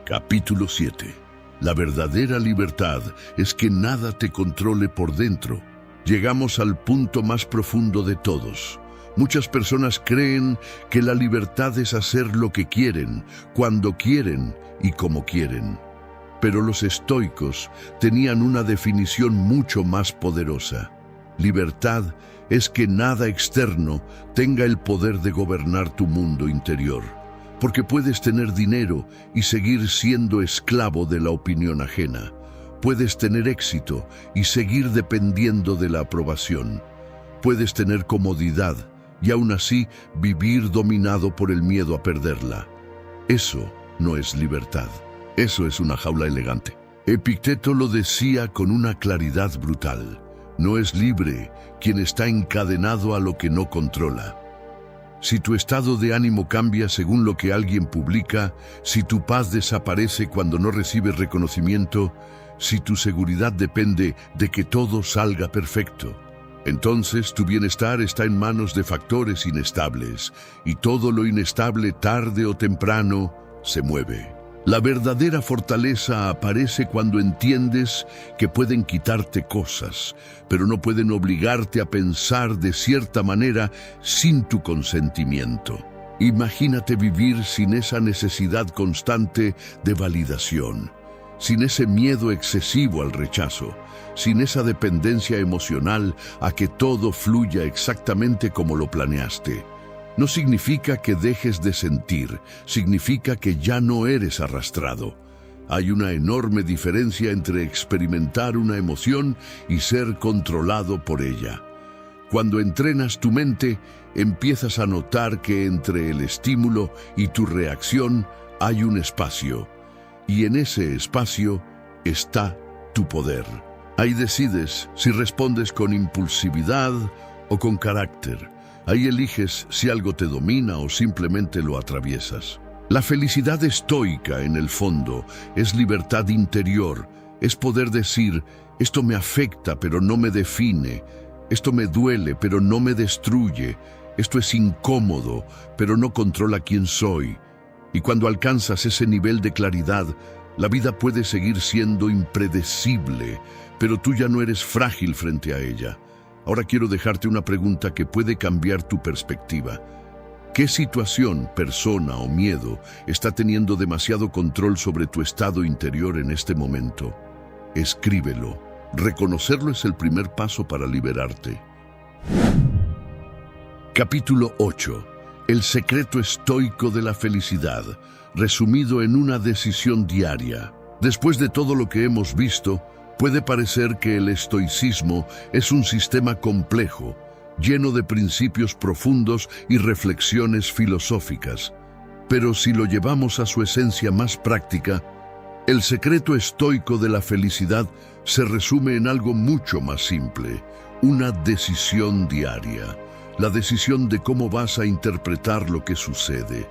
Capítulo 7. La verdadera libertad es que nada te controle por dentro. Llegamos al punto más profundo de todos. Muchas personas creen que la libertad es hacer lo que quieren, cuando quieren y como quieren. Pero los estoicos tenían una definición mucho más poderosa. Libertad es que nada externo tenga el poder de gobernar tu mundo interior. Porque puedes tener dinero y seguir siendo esclavo de la opinión ajena. Puedes tener éxito y seguir dependiendo de la aprobación. Puedes tener comodidad y aún así vivir dominado por el miedo a perderla. Eso no es libertad. Eso es una jaula elegante. Epicteto lo decía con una claridad brutal. No es libre quien está encadenado a lo que no controla. Si tu estado de ánimo cambia según lo que alguien publica, si tu paz desaparece cuando no recibes reconocimiento, si tu seguridad depende de que todo salga perfecto, entonces tu bienestar está en manos de factores inestables, y todo lo inestable tarde o temprano se mueve. La verdadera fortaleza aparece cuando entiendes que pueden quitarte cosas, pero no pueden obligarte a pensar de cierta manera sin tu consentimiento. Imagínate vivir sin esa necesidad constante de validación, sin ese miedo excesivo al rechazo, sin esa dependencia emocional a que todo fluya exactamente como lo planeaste. No significa que dejes de sentir, significa que ya no eres arrastrado. Hay una enorme diferencia entre experimentar una emoción y ser controlado por ella. Cuando entrenas tu mente, empiezas a notar que entre el estímulo y tu reacción hay un espacio, y en ese espacio está tu poder. Ahí decides si respondes con impulsividad o con carácter. Ahí eliges si algo te domina o simplemente lo atraviesas. La felicidad estoica, en el fondo, es libertad interior. Es poder decir, esto me afecta pero no me define. Esto me duele pero no me destruye. Esto es incómodo, pero no controla quién soy. Y cuando alcanzas ese nivel de claridad, la vida puede seguir siendo impredecible, pero tú ya no eres frágil frente a ella. Ahora quiero dejarte una pregunta que puede cambiar tu perspectiva. ¿Qué situación, persona o miedo está teniendo demasiado control sobre tu estado interior en este momento? Escríbelo. Reconocerlo es el primer paso para liberarte. Capítulo 8. El secreto estoico de la felicidad, resumido en una decisión diaria. Después de todo lo que hemos visto, puede parecer que el estoicismo es un sistema complejo, lleno de principios profundos y reflexiones filosóficas. Pero si lo llevamos a su esencia más práctica, el secreto estoico de la felicidad se resume en algo mucho más simple: una decisión diaria. La decisión de cómo vas a interpretar lo que sucede.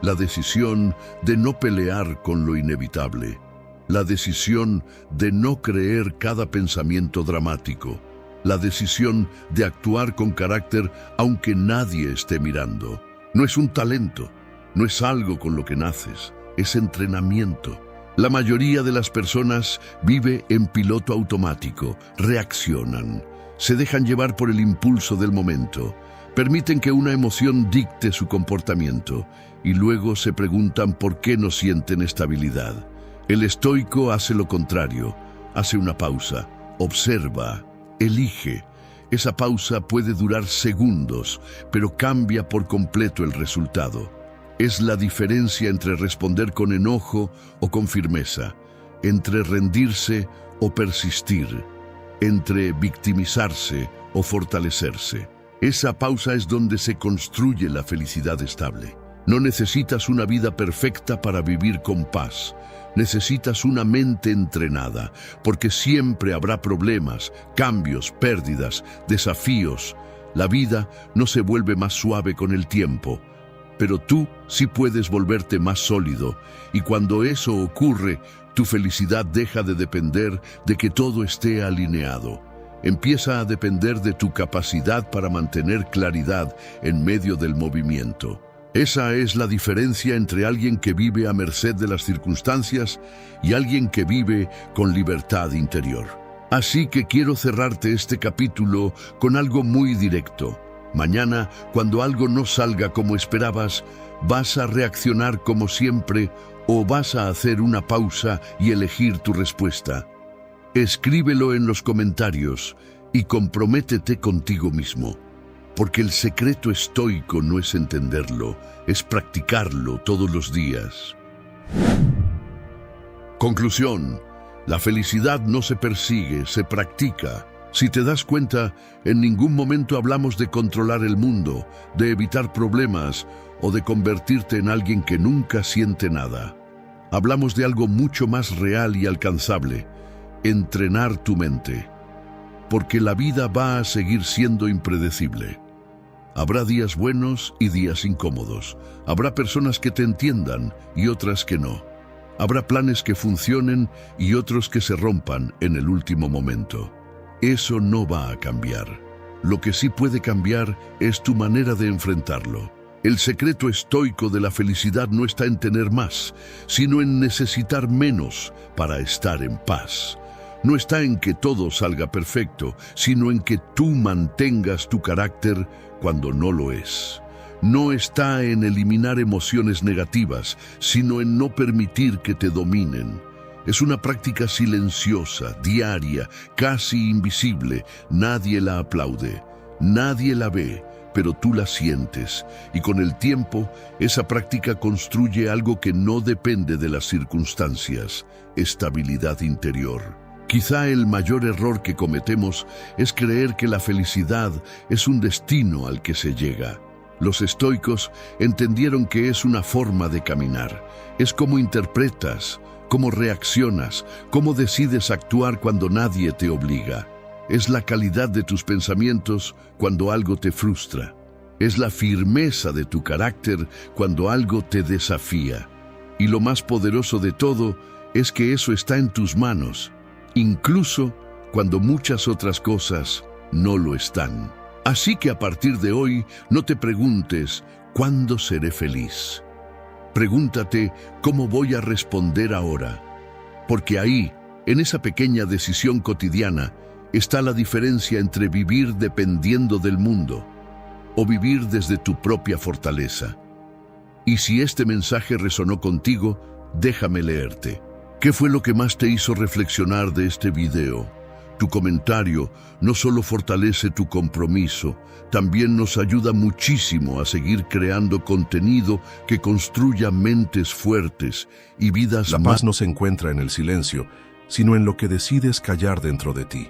La decisión de no pelear con lo inevitable. La decisión de no creer cada pensamiento dramático. La decisión de actuar con carácter aunque nadie esté mirando. No es un talento, no es algo con lo que naces, es entrenamiento. La mayoría de las personas vive en piloto automático, reaccionan, se dejan llevar por el impulso del momento, permiten que una emoción dicte su comportamiento y luego se preguntan por qué no sienten estabilidad. El estoico hace lo contrario, hace una pausa, observa, elige. Esa pausa puede durar segundos, pero cambia por completo el resultado. Es la diferencia entre responder con enojo o con firmeza, entre rendirse o persistir, entre victimizarse o fortalecerse. Esa pausa es donde se construye la felicidad estable. No necesitas una vida perfecta para vivir con paz. Necesitas una mente entrenada, porque siempre habrá problemas, cambios, pérdidas, desafíos. La vida no se vuelve más suave con el tiempo, pero tú sí puedes volverte más sólido, y cuando eso ocurre, tu felicidad deja de depender de que todo esté alineado. Empieza a depender de tu capacidad para mantener claridad en medio del movimiento. Esa es la diferencia entre alguien que vive a merced de las circunstancias y alguien que vive con libertad interior. Así que quiero cerrarte este capítulo con algo muy directo. Mañana, cuando algo no salga como esperabas, ¿vas a reaccionar como siempre o vas a hacer una pausa y elegir tu respuesta? Escríbelo en los comentarios y comprométete contigo mismo. Porque el secreto estoico no es entenderlo, es practicarlo todos los días. Conclusión: la felicidad no se persigue, se practica. Si te das cuenta, en ningún momento hablamos de controlar el mundo, de evitar problemas o de convertirte en alguien que nunca siente nada. Hablamos de algo mucho más real y alcanzable: entrenar tu mente. Porque la vida va a seguir siendo impredecible. Habrá días buenos y días incómodos. Habrá personas que te entiendan y otras que no. Habrá planes que funcionen y otros que se rompan en el último momento. Eso no va a cambiar. Lo que sí puede cambiar es tu manera de enfrentarlo. El secreto estoico de la felicidad no está en tener más, sino en necesitar menos para estar en paz. No está en que todo salga perfecto, sino en que tú mantengas tu carácter cuando no lo es. No está en eliminar emociones negativas, sino en no permitir que te dominen. Es una práctica silenciosa, diaria, casi invisible. Nadie la aplaude, nadie la ve, pero tú la sientes. Y con el tiempo, esa práctica construye algo que no depende de las circunstancias: estabilidad interior. Quizá el mayor error que cometemos es creer que la felicidad es un destino al que se llega. Los estoicos entendieron que es una forma de caminar. Es cómo interpretas, cómo reaccionas, cómo decides actuar cuando nadie te obliga. Es la calidad de tus pensamientos cuando algo te frustra. Es la firmeza de tu carácter cuando algo te desafía. Y lo más poderoso de todo es que eso está en tus manos, incluso cuando muchas otras cosas no lo están. Así que a partir de hoy, no te preguntes, ¿cuándo seré feliz? Pregúntate, ¿cómo voy a responder ahora? Porque ahí, en esa pequeña decisión cotidiana, está la diferencia entre vivir dependiendo del mundo o vivir desde tu propia fortaleza. Y si este mensaje resonó contigo, déjame leerte. ¿Qué fue lo que más te hizo reflexionar de este video? Tu comentario no solo fortalece tu compromiso, también nos ayuda muchísimo a seguir creando contenido que construya mentes fuertes y vidas La paz no se encuentra en el silencio, sino en lo que decides callar dentro de ti.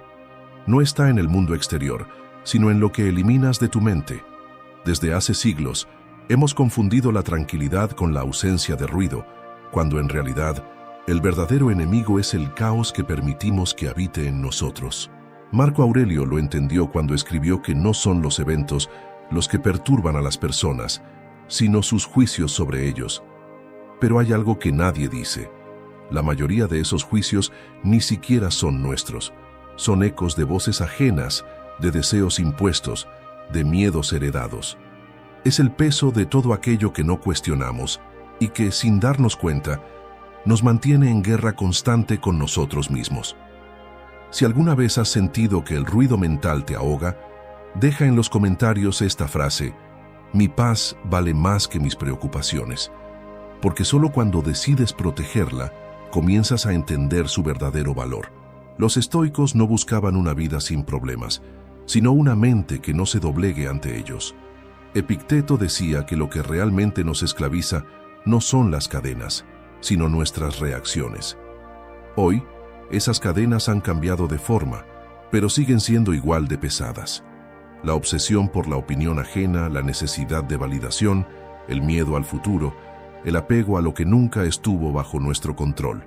No está en el mundo exterior, sino en lo que eliminas de tu mente. Desde hace siglos, hemos confundido la tranquilidad con la ausencia de ruido, cuando en realidad el verdadero enemigo es el caos que permitimos que habite en nosotros. Marco Aurelio lo entendió cuando escribió que no son los eventos los que perturban a las personas, sino sus juicios sobre ellos. Pero hay algo que nadie dice. La mayoría de esos juicios ni siquiera son nuestros. Son ecos de voces ajenas, de deseos impuestos, de miedos heredados. Es el peso de todo aquello que no cuestionamos y que, sin darnos cuenta, nos mantiene en guerra constante con nosotros mismos. Si alguna vez has sentido que el ruido mental te ahoga, deja en los comentarios esta frase: mi paz vale más que mis preocupaciones. Porque solo cuando decides protegerla, comienzas a entender su verdadero valor. Los estoicos no buscaban una vida sin problemas, sino una mente que no se doblegue ante ellos. Epicteto decía que lo que realmente nos esclaviza no son las cadenas, sino nuestras reacciones. Hoy, esas cadenas han cambiado de forma, pero siguen siendo igual de pesadas. La obsesión por la opinión ajena, la necesidad de validación, el miedo al futuro, el apego a lo que nunca estuvo bajo nuestro control.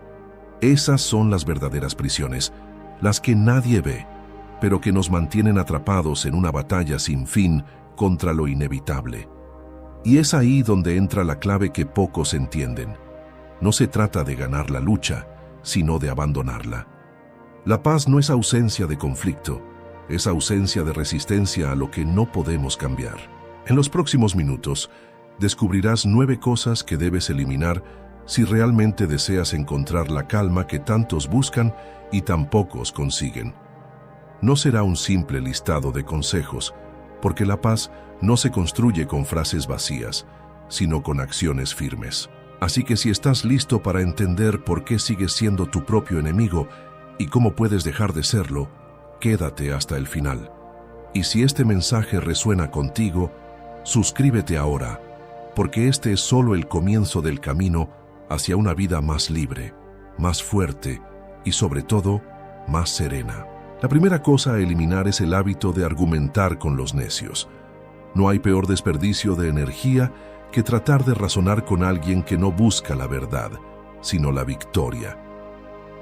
Esas son las verdaderas prisiones, las que nadie ve, pero que nos mantienen atrapados en una batalla sin fin contra lo inevitable. Y es ahí donde entra la clave que pocos entienden. No se trata de ganar la lucha, sino de abandonarla. La paz no es ausencia de conflicto, es ausencia de resistencia a lo que no podemos cambiar. En los próximos minutos, descubrirás 9 cosas que debes eliminar si realmente deseas encontrar la calma que tantos buscan y tan pocos consiguen. No será un simple listado de consejos, porque la paz no se construye con frases vacías, sino con acciones firmes. Así que si estás listo para entender por qué sigues siendo tu propio enemigo y cómo puedes dejar de serlo, quédate hasta el final. Y si este mensaje resuena contigo, suscríbete ahora, porque este es solo el comienzo del camino hacia una vida más libre, más fuerte y sobre todo, más serena. La primera cosa a eliminar es el hábito de argumentar con los necios. No hay peor desperdicio de energía que tratar de razonar con alguien que no busca la verdad, sino la victoria.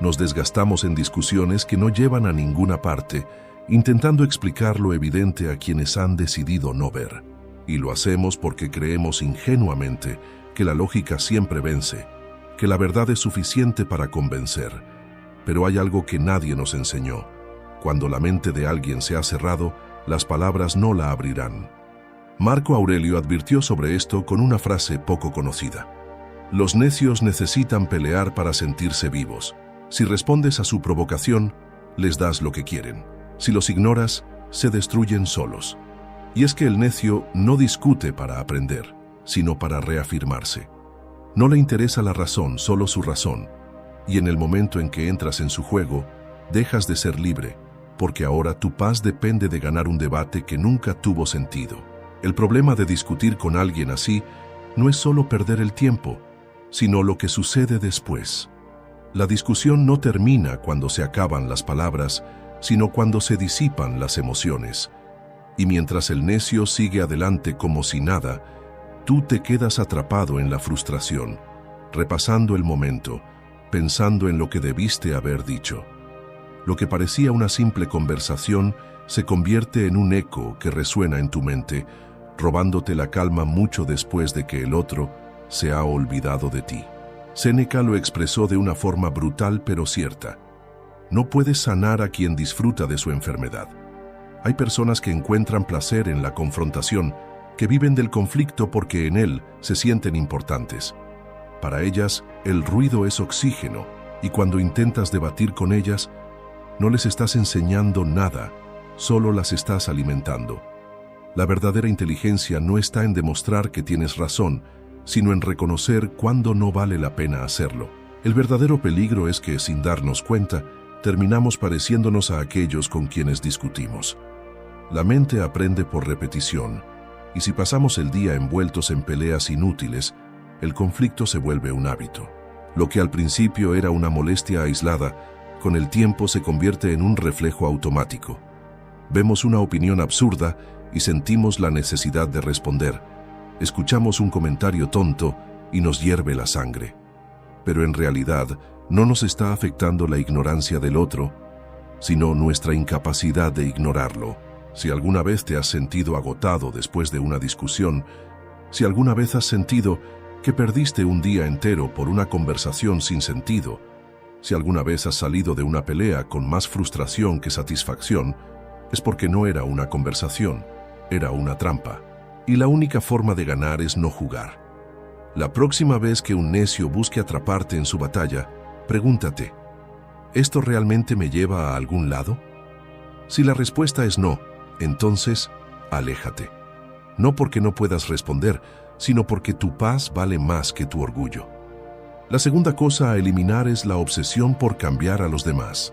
Nos desgastamos en discusiones que no llevan a ninguna parte, intentando explicar lo evidente a quienes han decidido no ver. Y lo hacemos porque creemos ingenuamente que la lógica siempre vence, que la verdad es suficiente para convencer. Pero hay algo que nadie nos enseñó. Cuando la mente de alguien se ha cerrado, las palabras no la abrirán. Marco Aurelio advirtió sobre esto con una frase poco conocida. Los necios necesitan pelear para sentirse vivos. Si respondes a su provocación, les das lo que quieren. Si los ignoras, se destruyen solos. Y es que el necio no discute para aprender, sino para reafirmarse. No le interesa la razón, solo su razón. Y en el momento en que entras en su juego, dejas de ser libre, porque ahora tu paz depende de ganar un debate que nunca tuvo sentido. El problema de discutir con alguien así no es solo perder el tiempo, sino lo que sucede después. La discusión no termina cuando se acaban las palabras, sino cuando se disipan las emociones. Y mientras el necio sigue adelante como si nada, tú te quedas atrapado en la frustración, repasando el momento, pensando en lo que debiste haber dicho. Lo que parecía una simple conversación se convierte en un eco que resuena en tu mente, robándote la calma mucho después de que el otro se ha olvidado de ti. Séneca lo expresó de una forma brutal pero cierta. No puedes sanar a quien disfruta de su enfermedad. Hay personas que encuentran placer en la confrontación, que viven del conflicto porque en él se sienten importantes. Para ellas, el ruido es oxígeno, y cuando intentas debatir con ellas, no les estás enseñando nada, solo las estás alimentando. La verdadera inteligencia no está en demostrar que tienes razón, sino en reconocer cuándo no vale la pena hacerlo. El verdadero peligro es que, sin darnos cuenta, terminamos pareciéndonos a aquellos con quienes discutimos. La mente aprende por repetición, y si pasamos el día envueltos en peleas inútiles, el conflicto se vuelve un hábito. Lo que al principio era una molestia aislada, con el tiempo se convierte en un reflejo automático. Vemos una opinión absurda y sentimos la necesidad de responder. Escuchamos un comentario tonto y nos hierve la sangre. Pero en realidad no nos está afectando la ignorancia del otro, sino nuestra incapacidad de ignorarlo. Si alguna vez te has sentido agotado después de una discusión, si alguna vez has sentido que perdiste un día entero por una conversación sin sentido, si alguna vez has salido de una pelea con más frustración que satisfacción, es porque no era una conversación, era una trampa. Y la única forma de ganar es no jugar. La próxima vez que un necio busque atraparte en su batalla, pregúntate, ¿esto realmente me lleva a algún lado? Si la respuesta es no, entonces, aléjate. No porque no puedas responder, sino porque tu paz vale más que tu orgullo. La segunda cosa a eliminar es la obsesión por cambiar a los demás.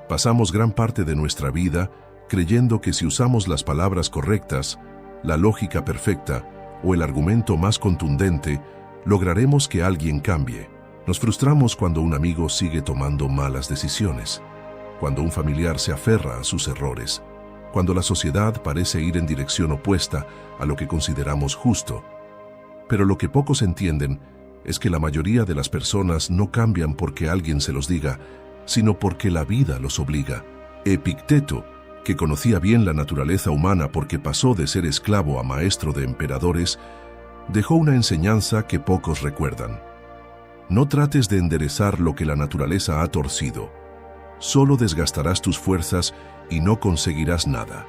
Pasamos gran parte de nuestra vida creyendo que si usamos las palabras correctas, la lógica perfecta o el argumento más contundente, lograremos que alguien cambie. Nos frustramos cuando un amigo sigue tomando malas decisiones, cuando un familiar se aferra a sus errores, cuando la sociedad parece ir en dirección opuesta a lo que consideramos justo. Pero lo que pocos entienden es que la mayoría de las personas no cambian porque alguien se los diga, sino porque la vida los obliga. Epicteto, que conocía bien la naturaleza humana porque pasó de ser esclavo a maestro de emperadores, dejó una enseñanza que pocos recuerdan. No trates de enderezar lo que la naturaleza ha torcido. Solo desgastarás tus fuerzas y no conseguirás nada.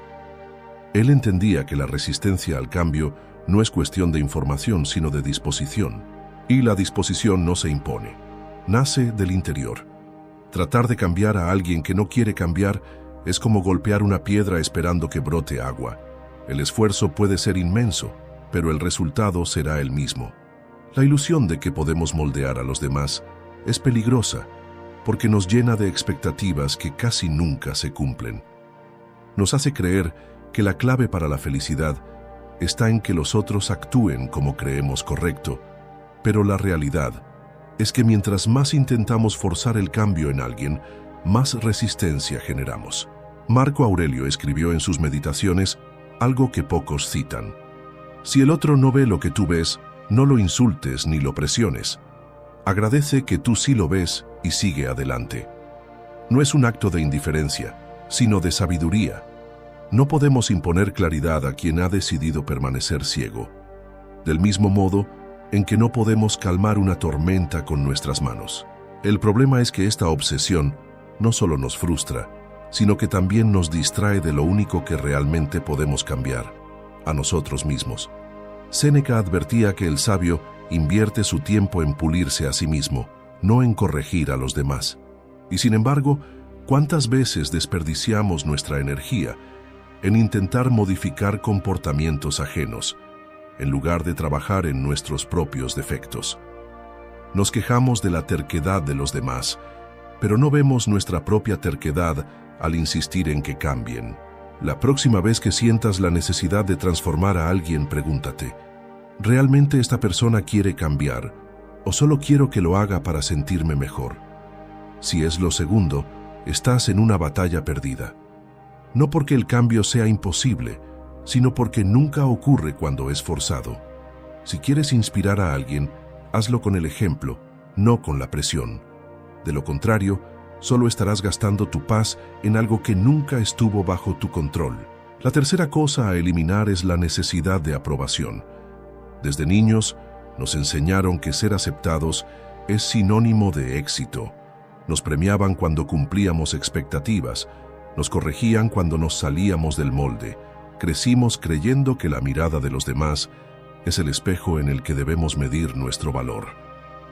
Él entendía que la resistencia al cambio no es cuestión de información, sino de disposición. Y la disposición no se impone. Nace del interior. Tratar de cambiar a alguien que no quiere cambiar es como golpear una piedra esperando que brote agua. El esfuerzo puede ser inmenso, pero el resultado será el mismo. La ilusión de que podemos moldear a los demás es peligrosa, porque nos llena de expectativas que casi nunca se cumplen. Nos hace creer que la clave para la felicidad está en que los otros actúen como creemos correcto, pero la realidad es que mientras más intentamos forzar el cambio en alguien, más resistencia generamos. Marco Aurelio escribió en sus meditaciones algo que pocos citan. Si el otro no ve lo que tú ves, no lo insultes ni lo presiones. Agradece que tú sí lo ves y sigue adelante. No es un acto de indiferencia, sino de sabiduría. No podemos imponer claridad a quien ha decidido permanecer ciego. Del mismo modo en que no podemos calmar una tormenta con nuestras manos. El problema es que esta obsesión no solo nos frustra, sino que también nos distrae de lo único que realmente podemos cambiar, a nosotros mismos. Séneca advertía que el sabio invierte su tiempo en pulirse a sí mismo, no en corregir a los demás. Y sin embargo, ¿cuántas veces desperdiciamos nuestra energía en intentar modificar comportamientos ajenos, en lugar de trabajar en nuestros propios defectos? Nos quejamos de la terquedad de los demás, pero no vemos nuestra propia terquedad al insistir en que cambien. La próxima vez que sientas la necesidad de transformar a alguien, pregúntate, ¿realmente esta persona quiere cambiar o solo quiero que lo haga para sentirme mejor? Si es lo segundo, estás en una batalla perdida. No porque el cambio sea imposible, sino porque nunca ocurre cuando es forzado. Si quieres inspirar a alguien, hazlo con el ejemplo, no con la presión. De lo contrario, solo estarás gastando tu paz en algo que nunca estuvo bajo tu control. La tercera cosa a eliminar es la necesidad de aprobación. Desde niños, nos enseñaron que ser aceptados es sinónimo de éxito. Nos premiaban cuando cumplíamos expectativas, Nos corregían cuando nos salíamos del molde. Crecimos creyendo que la mirada de los demás es el espejo en el que debemos medir nuestro valor.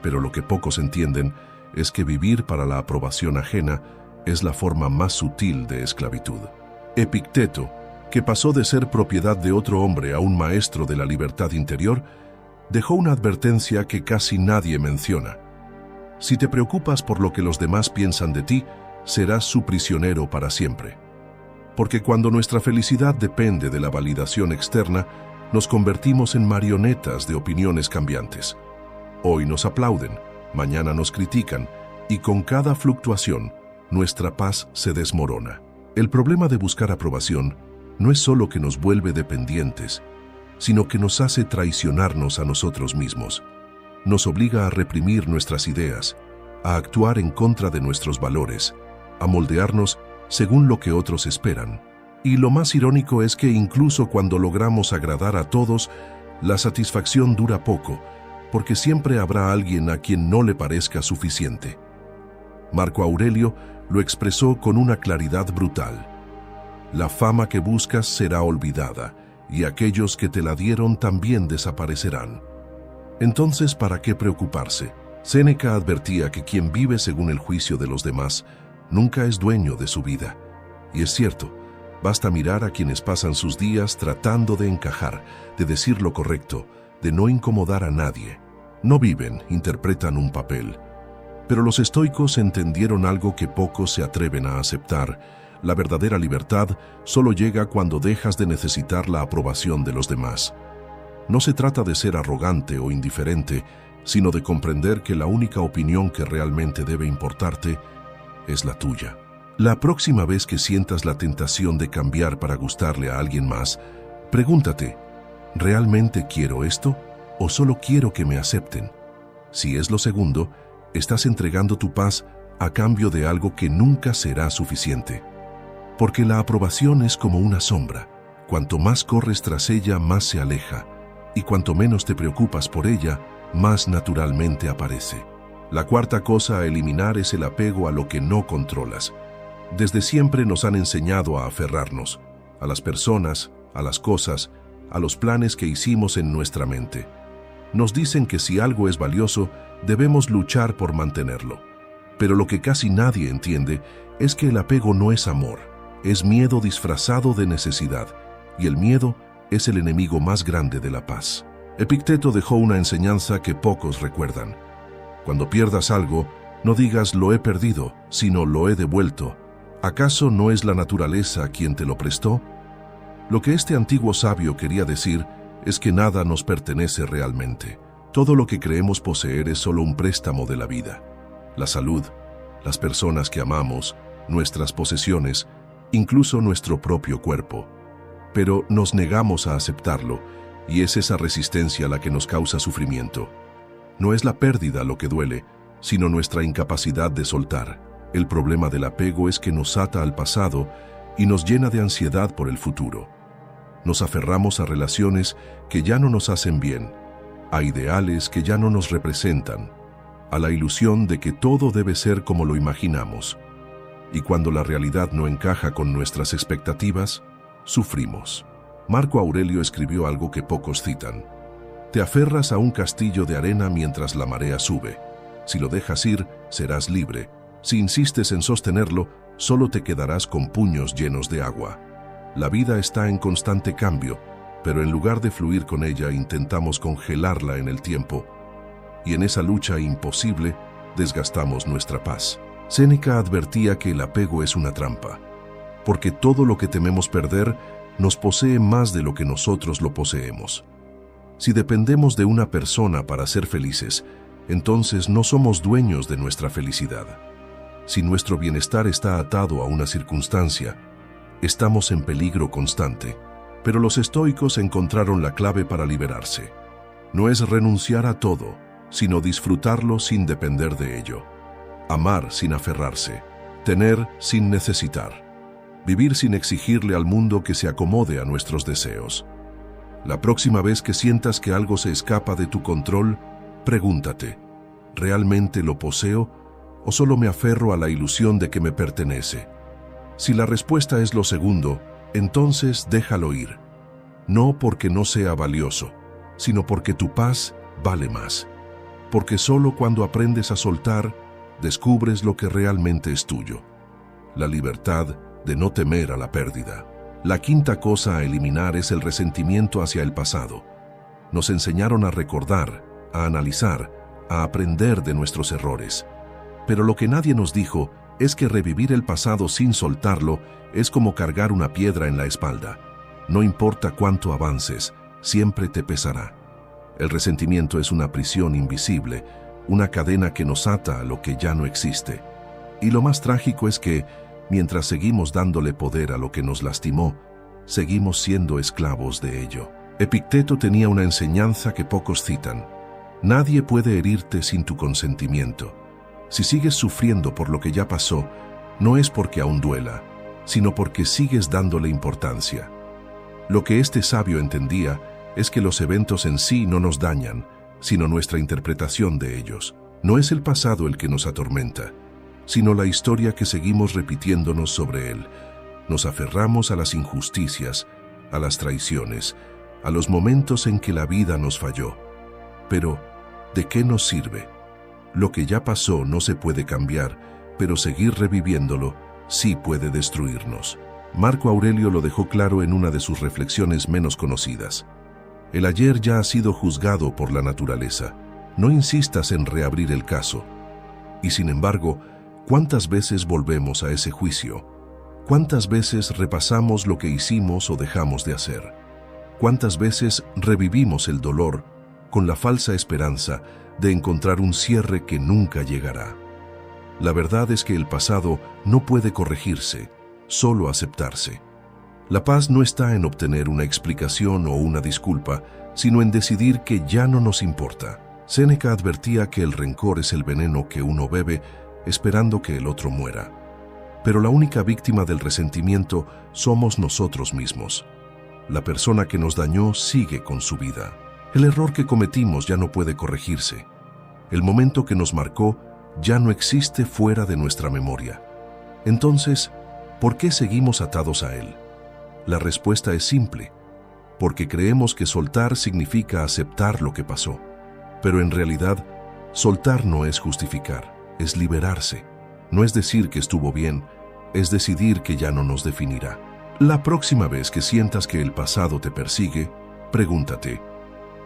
Pero lo que pocos entienden es que vivir para la aprobación ajena es la forma más sutil de esclavitud. Epicteto, que pasó de ser propiedad de otro hombre a un maestro de la libertad interior, dejó una advertencia que casi nadie menciona. Si te preocupas por lo que los demás piensan de ti, serás su prisionero para siempre. Porque cuando nuestra felicidad depende de la validación externa, nos convertimos en marionetas de opiniones cambiantes. Hoy nos aplauden, mañana nos critican, y con cada fluctuación, nuestra paz se desmorona. El problema de buscar aprobación no es solo que nos vuelve dependientes, sino que nos hace traicionarnos a nosotros mismos. Nos obliga a reprimir nuestras ideas, a actuar en contra de nuestros valores, a moldearnos según lo que otros esperan. Y lo más irónico es que incluso cuando logramos agradar a todos, la satisfacción dura poco, porque siempre habrá alguien a quien no le parezca suficiente. Marco Aurelio lo expresó con una claridad brutal. La fama que buscas será olvidada, y aquellos que te la dieron también desaparecerán. Entonces, ¿para qué preocuparse? Séneca advertía que quien vive según el juicio de los demás nunca es dueño de su vida. Y es cierto, basta mirar a quienes pasan sus días tratando de encajar, de decir lo correcto, de no incomodar a nadie. No viven, interpretan un papel. Pero los estoicos entendieron algo que pocos se atreven a aceptar. La verdadera libertad solo llega cuando dejas de necesitar la aprobación de los demás. No se trata de ser arrogante o indiferente, sino de comprender que la única opinión que realmente debe importarte es la tuya. La próxima vez que sientas la tentación de cambiar para gustarle a alguien más, pregúntate, ¿realmente quiero esto o solo quiero que me acepten? Si es lo segundo, estás entregando tu paz a cambio de algo que nunca será suficiente. Porque la aprobación es como una sombra. Cuanto más corres tras ella, más se aleja, y cuanto menos te preocupas por ella, más naturalmente aparece. La cuarta cosa a eliminar es el apego a lo que no controlas. Desde siempre nos han enseñado a aferrarnos, a las personas, a las cosas, a los planes que hicimos en nuestra mente. Nos dicen que si algo es valioso, debemos luchar por mantenerlo. Pero lo que casi nadie entiende es que el apego no es amor, es miedo disfrazado de necesidad, y el miedo es el enemigo más grande de la paz. Epicteto dejó una enseñanza que pocos recuerdan. Cuando pierdas algo, no digas lo he perdido, sino lo he devuelto. ¿Acaso no es la naturaleza quien te lo prestó? Lo que este antiguo sabio quería decir es que nada nos pertenece realmente. Todo lo que creemos poseer es solo un préstamo de la vida. La salud, las personas que amamos, nuestras posesiones, incluso nuestro propio cuerpo. Pero nos negamos a aceptarlo, y es esa resistencia la que nos causa sufrimiento. No es la pérdida lo que duele, sino nuestra incapacidad de soltar. El problema del apego es que nos ata al pasado y nos llena de ansiedad por el futuro. Nos aferramos a relaciones que ya no nos hacen bien, a ideales que ya no nos representan, a la ilusión de que todo debe ser como lo imaginamos. Y cuando la realidad no encaja con nuestras expectativas, sufrimos. Marco Aurelio escribió algo que pocos citan. Te aferras a un castillo de arena mientras la marea sube. Si lo dejas ir, serás libre. Si insistes en sostenerlo, solo te quedarás con puños llenos de agua. La vida está en constante cambio, pero en lugar de fluir con ella, intentamos congelarla en el tiempo. Y en esa lucha imposible, desgastamos nuestra paz. Séneca advertía que el apego es una trampa, porque todo lo que tememos perder nos posee más de lo que nosotros lo poseemos. Si dependemos de una persona para ser felices, entonces no somos dueños de nuestra felicidad. Si nuestro bienestar está atado a una circunstancia, estamos en peligro constante. Pero los estoicos encontraron la clave para liberarse. No es renunciar a todo, sino disfrutarlo sin depender de ello. Amar sin aferrarse, tener sin necesitar, vivir sin exigirle al mundo que se acomode a nuestros deseos. La próxima vez que sientas que algo se escapa de tu control, pregúntate, ¿realmente lo poseo o solo me aferro a la ilusión de que me pertenece? Si la respuesta es lo segundo, entonces déjalo ir. No porque no sea valioso, sino porque tu paz vale más. Porque solo cuando aprendes a soltar, descubres lo que realmente es tuyo. La libertad de no temer a la pérdida. La quinta cosa a eliminar es el resentimiento hacia el pasado. Nos enseñaron a recordar, a analizar, a aprender de nuestros errores. Pero lo que nadie nos dijo es que revivir el pasado sin soltarlo es como cargar una piedra en la espalda. No importa cuánto avances, siempre te pesará. El resentimiento es una prisión invisible, una cadena que nos ata a lo que ya no existe. Y lo más trágico es que, mientras seguimos dándole poder a lo que nos lastimó, seguimos siendo esclavos de ello. Epicteto tenía una enseñanza que pocos citan. Nadie puede herirte sin tu consentimiento. Si sigues sufriendo por lo que ya pasó, no es porque aún duela, sino porque sigues dándole importancia. Lo que este sabio entendía es que los eventos en sí no nos dañan, sino nuestra interpretación de ellos. No es el pasado el que nos atormenta, sino la historia que seguimos repitiéndonos sobre él. Nos aferramos a las injusticias, a las traiciones, a los momentos en que la vida nos falló. Pero, ¿de qué nos sirve? Lo que ya pasó no se puede cambiar, pero seguir reviviéndolo sí puede destruirnos. Marco Aurelio lo dejó claro en una de sus reflexiones menos conocidas. El ayer ya ha sido juzgado por la naturaleza. No insistas en reabrir el caso. Y sin embargo, ¿cuántas veces volvemos a ese juicio? ¿Cuántas veces repasamos lo que hicimos o dejamos de hacer? ¿Cuántas veces revivimos el dolor con la falsa esperanza de encontrar un cierre que nunca llegará? La verdad es que el pasado no puede corregirse, solo aceptarse. La paz no está en obtener una explicación o una disculpa, sino en decidir que ya no nos importa. Séneca advertía que el rencor es el veneno que uno bebe esperando que el otro muera. Pero la única víctima del resentimiento somos nosotros mismos. La persona que nos dañó sigue con su vida. El error que cometimos ya no puede corregirse. El momento que nos marcó ya no existe fuera de nuestra memoria. Entonces, ¿por qué seguimos atados a él? La respuesta es simple, porque creemos que soltar significa aceptar lo que pasó. Pero en realidad, soltar no es justificar, es liberarse. No es decir que estuvo bien, es decidir que ya no nos definirá. La próxima vez que sientas que el pasado te persigue, pregúntate,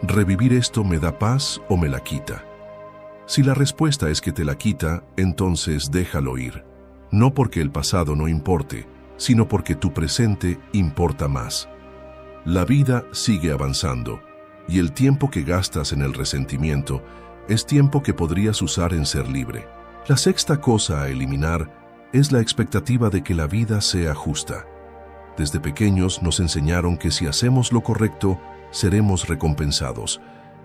¿revivir esto me da paz o me la quita? Si la respuesta es que te la quita, entonces déjalo ir. No porque el pasado no importe, sino porque tu presente importa más. La vida sigue avanzando, y el tiempo que gastas en el resentimiento es tiempo que podrías usar en ser libre. La sexta cosa a eliminar es la expectativa de que la vida sea justa. Desde pequeños nos enseñaron que si hacemos lo correcto, seremos recompensados,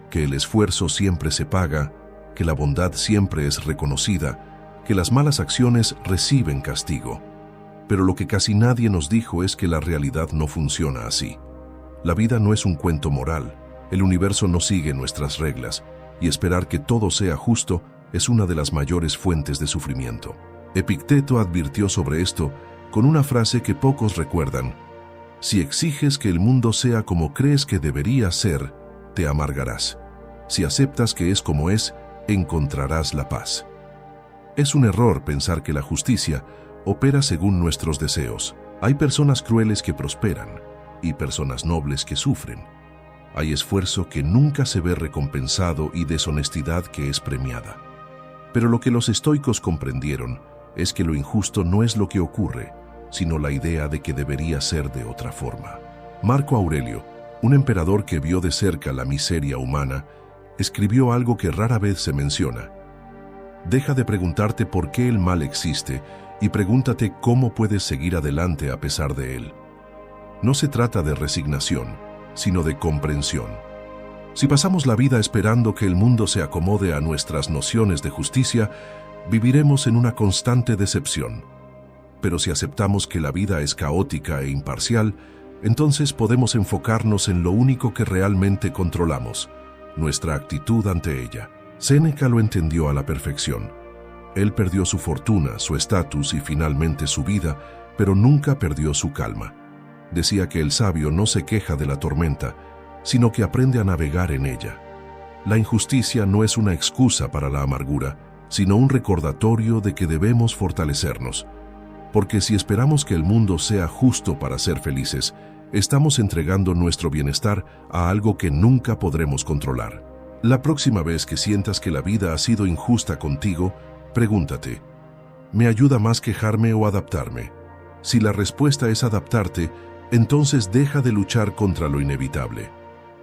que el esfuerzo siempre se paga, que la bondad siempre es reconocida, que las malas acciones reciben castigo. Pero lo que casi nadie nos dijo es que la realidad no funciona así. La vida no es un cuento moral, el universo no sigue nuestras reglas, y esperar que todo sea justo es una de las mayores fuentes de sufrimiento. Epicteto advirtió sobre esto con una frase que pocos recuerdan: si exiges que el mundo sea como crees que debería ser, te amargarás. Si aceptas que es como es, encontrarás la paz. Es un error pensar que la justicia opera según nuestros deseos. Hay personas crueles que prosperan y personas nobles que sufren. Hay esfuerzo que nunca se ve recompensado y deshonestidad que es premiada. Pero lo que los estoicos comprendieron es que lo injusto no es lo que ocurre, sino la idea de que debería ser de otra forma. Marco Aurelio, un emperador que vio de cerca la miseria humana, escribió algo que rara vez se menciona. Deja de preguntarte por qué el mal existe y pregúntate cómo puedes seguir adelante a pesar de él. No se trata de resignación, sino de comprensión. Si pasamos la vida esperando que el mundo se acomode a nuestras nociones de justicia, viviremos en una constante decepción. Pero si aceptamos que la vida es caótica e imparcial, entonces podemos enfocarnos en lo único que realmente controlamos, nuestra actitud ante ella. Séneca lo entendió a la perfección. Él perdió su fortuna, su estatus y finalmente su vida pero nunca perdió su calma. Decía que el sabio no se queja de la tormenta, sino que aprende a navegar en ella. La injusticia no es una excusa para la amargura, sino un recordatorio de que debemos fortalecernos. Porque si esperamos que el mundo sea justo para ser felices, estamos entregando nuestro bienestar a algo que nunca podremos controlar. La próxima vez que sientas que la vida ha sido injusta contigo, pregúntate, ¿me ayuda más quejarme o adaptarme? Si la respuesta es adaptarte, entonces deja de luchar contra lo inevitable.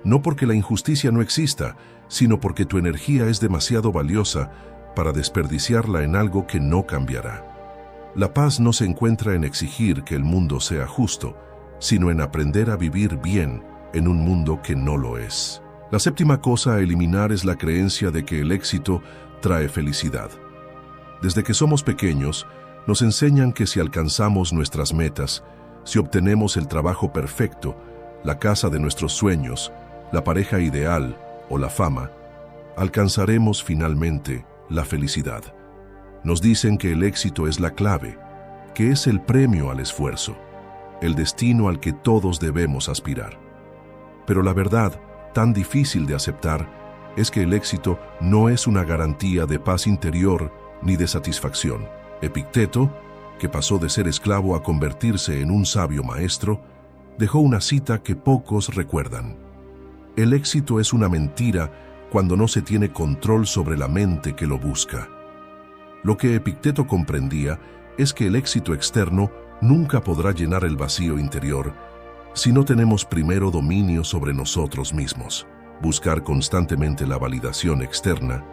No porque la injusticia no exista, sino porque tu energía es demasiado valiosa para desperdiciarla en algo que no cambiará. La paz no se encuentra en exigir que el mundo sea justo, sino en aprender a vivir bien en un mundo que no lo es. La séptima cosa a eliminar es la creencia de que el éxito trae felicidad. Desde que somos pequeños, nos enseñan que si alcanzamos nuestras metas, si obtenemos el trabajo perfecto, la casa de nuestros sueños, la pareja ideal o la fama, alcanzaremos finalmente la felicidad. Nos dicen que el éxito es la clave, que es el premio al esfuerzo, el destino al que todos debemos aspirar. Pero la verdad, tan difícil de aceptar, es que el éxito no es una garantía de paz interior ni de satisfacción. Epicteto, que pasó de ser esclavo a convertirse en un sabio maestro, dejó una cita que pocos recuerdan. El éxito es una mentira cuando no se tiene control sobre la mente que lo busca. Lo que Epicteto comprendía es que el éxito externo nunca podrá llenar el vacío interior si no tenemos primero dominio sobre nosotros mismos. Buscar constantemente la validación externa,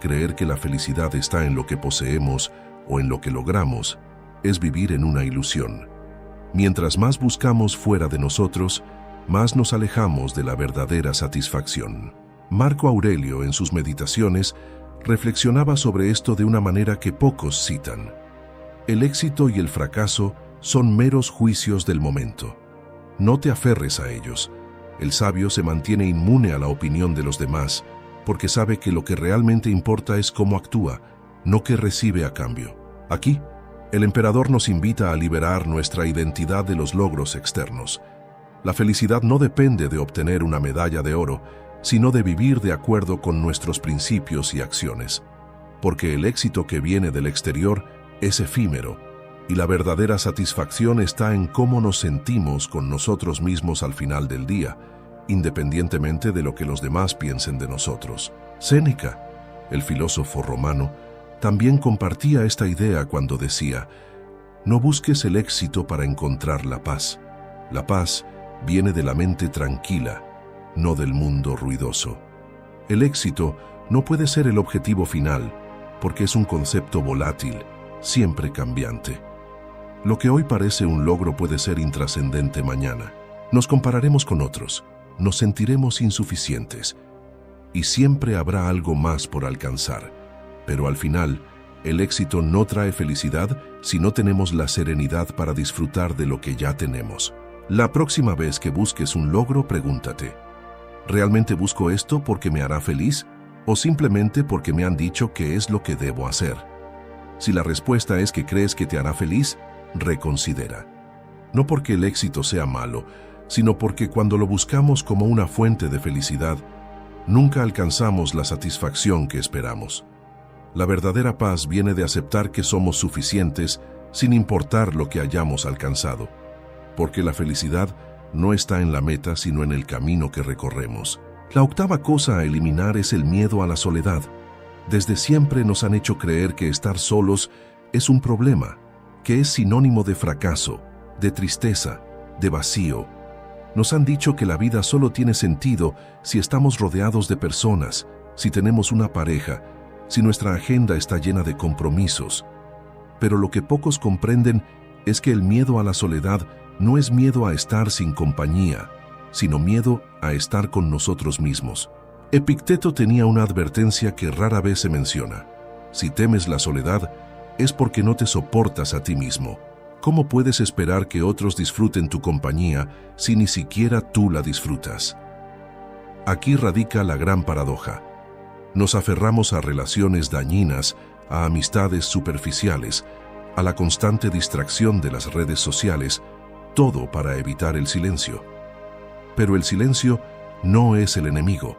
creer que la felicidad está en lo que poseemos o en lo que logramos, es vivir en una ilusión. Mientras más buscamos fuera de nosotros, más nos alejamos de la verdadera satisfacción. Marco Aurelio, en sus meditaciones, reflexionaba sobre esto de una manera que pocos citan. El éxito y el fracaso son meros juicios del momento. No te aferres a ellos. El sabio se mantiene inmune a la opinión de los demás, porque sabe que lo que realmente importa es cómo actúa, no qué recibe a cambio. Aquí, el emperador nos invita a liberar nuestra identidad de los logros externos. La felicidad no depende de obtener una medalla de oro, sino de vivir de acuerdo con nuestros principios y acciones. Porque el éxito que viene del exterior es efímero, y la verdadera satisfacción está en cómo nos sentimos con nosotros mismos al final del día, independientemente de lo que los demás piensen de nosotros. Séneca, el filósofo romano, también compartía esta idea cuando decía: no busques el éxito para encontrar la paz. La paz viene de la mente tranquila, no del mundo ruidoso. El éxito no puede ser el objetivo final, porque es un concepto volátil, siempre cambiante. Lo que hoy parece un logro puede ser intrascendente mañana. Nos compararemos con otros, nos sentiremos insuficientes, y siempre habrá algo más por alcanzar. Pero al final, el éxito no trae felicidad si no tenemos la serenidad para disfrutar de lo que ya tenemos. La próxima vez que busques un logro, pregúntate: ¿realmente busco esto porque me hará feliz o simplemente porque me han dicho que es lo que debo hacer? Si la respuesta es que crees que te hará feliz, reconsidera. No porque el éxito sea malo, sino porque cuando lo buscamos como una fuente de felicidad, nunca alcanzamos la satisfacción que esperamos. La verdadera paz viene de aceptar que somos suficientes sin importar lo que hayamos alcanzado, porque la felicidad no está en la meta sino en el camino que recorremos. La octava cosa a eliminar es el miedo a la soledad. Desde siempre nos han hecho creer que estar solos es un problema, que es sinónimo de fracaso, de tristeza, de vacío. Nos han dicho que la vida solo tiene sentido si estamos rodeados de personas, si tenemos una pareja, si nuestra agenda está llena de compromisos. Pero lo que pocos comprenden es que el miedo a la soledad no es miedo a estar sin compañía, sino miedo a estar con nosotros mismos. Epicteto tenía una advertencia que rara vez se menciona: si temes la soledad, es porque no te soportas a ti mismo. ¿Cómo puedes esperar que otros disfruten tu compañía si ni siquiera tú la disfrutas? Aquí radica la gran paradoja. Nos aferramos a relaciones dañinas, a amistades superficiales, a la constante distracción de las redes sociales, todo para evitar el silencio. Pero el silencio no es el enemigo.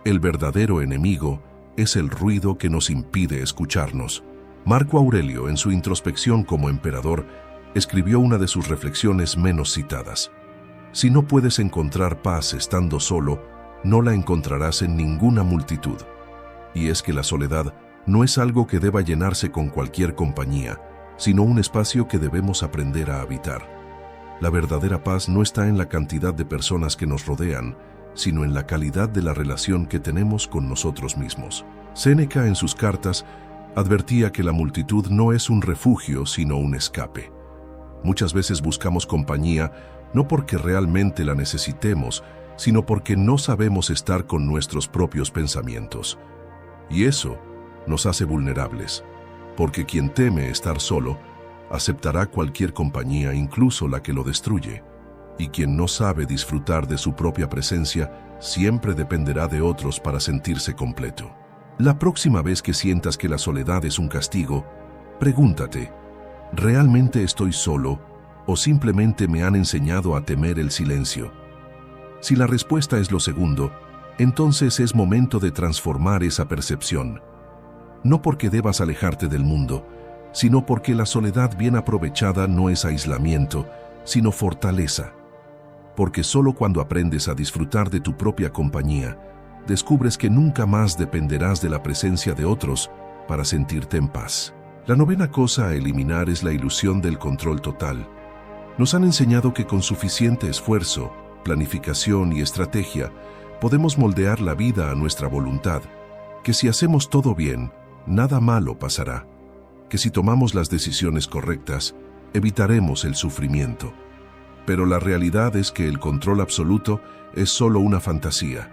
El verdadero enemigo es el ruido que nos impide escucharnos. Marco Aurelio, en su introspección como emperador, escribió una de sus reflexiones menos citadas. Si no puedes encontrar paz estando solo, no la encontrarás en ninguna multitud. Y es que la soledad no es algo que deba llenarse con cualquier compañía, sino un espacio que debemos aprender a habitar. La verdadera paz no está en la cantidad de personas que nos rodean, sino en la calidad de la relación que tenemos con nosotros mismos. Séneca, en sus cartas, advertía que la multitud no es un refugio, sino un escape. Muchas veces buscamos compañía no porque realmente la necesitemos, sino porque no sabemos estar con nuestros propios pensamientos. Y eso nos hace vulnerables, porque quien teme estar solo, aceptará cualquier compañía, incluso la que lo destruye. Y quien no sabe disfrutar de su propia presencia, siempre dependerá de otros para sentirse completo. La próxima vez que sientas que la soledad es un castigo, pregúntate, ¿realmente estoy solo o simplemente me han enseñado a temer el silencio? Si la respuesta es lo segundo, entonces es momento de transformar esa percepción. No porque debas alejarte del mundo, sino porque la soledad bien aprovechada no es aislamiento, sino fortaleza. Porque solo cuando aprendes a disfrutar de tu propia compañía, descubres que nunca más dependerás de la presencia de otros para sentirte en paz. La novena cosa a eliminar es la ilusión del control total. Nos han enseñado que con suficiente esfuerzo, planificación y estrategia, podemos moldear la vida a nuestra voluntad, que si hacemos todo bien, nada malo pasará, que si tomamos las decisiones correctas, evitaremos el sufrimiento. Pero la realidad es que el control absoluto es solo una fantasía.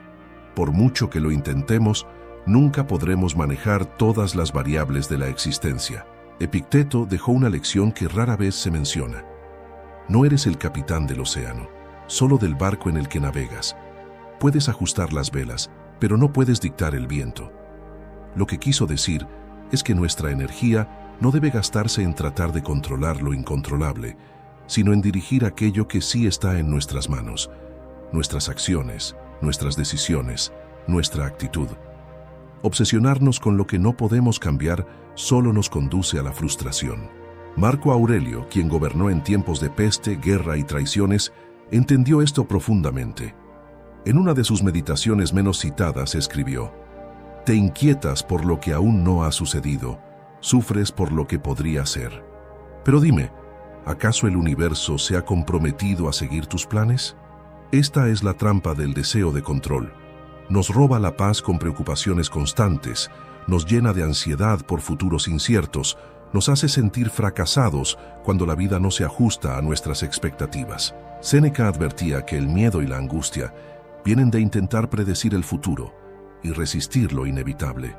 Por mucho que lo intentemos, nunca podremos manejar todas las variables de la existencia. Epicteto dejó una lección que rara vez se menciona. No eres el capitán del océano, solo del barco en el que navegas. Puedes ajustar las velas, pero no puedes dictar el viento. Lo que quiso decir es que nuestra energía no debe gastarse en tratar de controlar lo incontrolable, sino en dirigir aquello que sí está en nuestras manos, nuestras acciones, nuestras decisiones, nuestra actitud. Obsesionarnos con lo que no podemos cambiar solo nos conduce a la frustración. Marco Aurelio, quien gobernó en tiempos de peste, guerra y traiciones, entendió esto profundamente. En una de sus meditaciones menos citadas escribió: «Te inquietas por lo que aún no ha sucedido, sufres por lo que podría ser. Pero dime, ¿acaso el universo se ha comprometido a seguir tus planes?». Esta es la trampa del deseo de control. Nos roba la paz con preocupaciones constantes, nos llena de ansiedad por futuros inciertos, nos hace sentir fracasados cuando la vida no se ajusta a nuestras expectativas. Séneca advertía que el miedo y la angustia vienen de intentar predecir el futuro y resistir lo inevitable.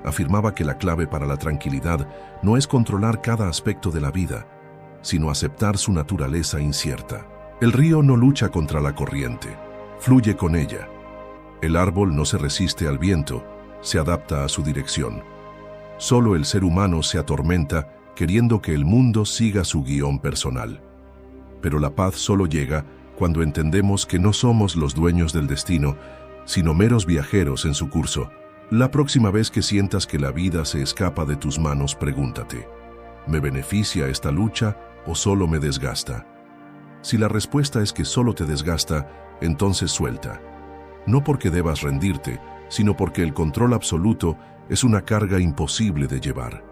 Afirmaba que la clave para la tranquilidad no es controlar cada aspecto de la vida, sino aceptar su naturaleza incierta. El río no lucha contra la corriente, fluye con ella. El árbol no se resiste al viento, se adapta a su dirección. Solo el ser humano se atormenta queriendo que el mundo siga su guión personal. Pero la paz solo llega cuando entendemos que no somos los dueños del destino, sino meros viajeros en su curso. La próxima vez que sientas que la vida se escapa de tus manos, pregúntate: ¿me beneficia esta lucha o solo me desgasta? Si la respuesta es que solo te desgasta, entonces suelta. No porque debas rendirte, sino porque el control absoluto es una carga imposible de llevar.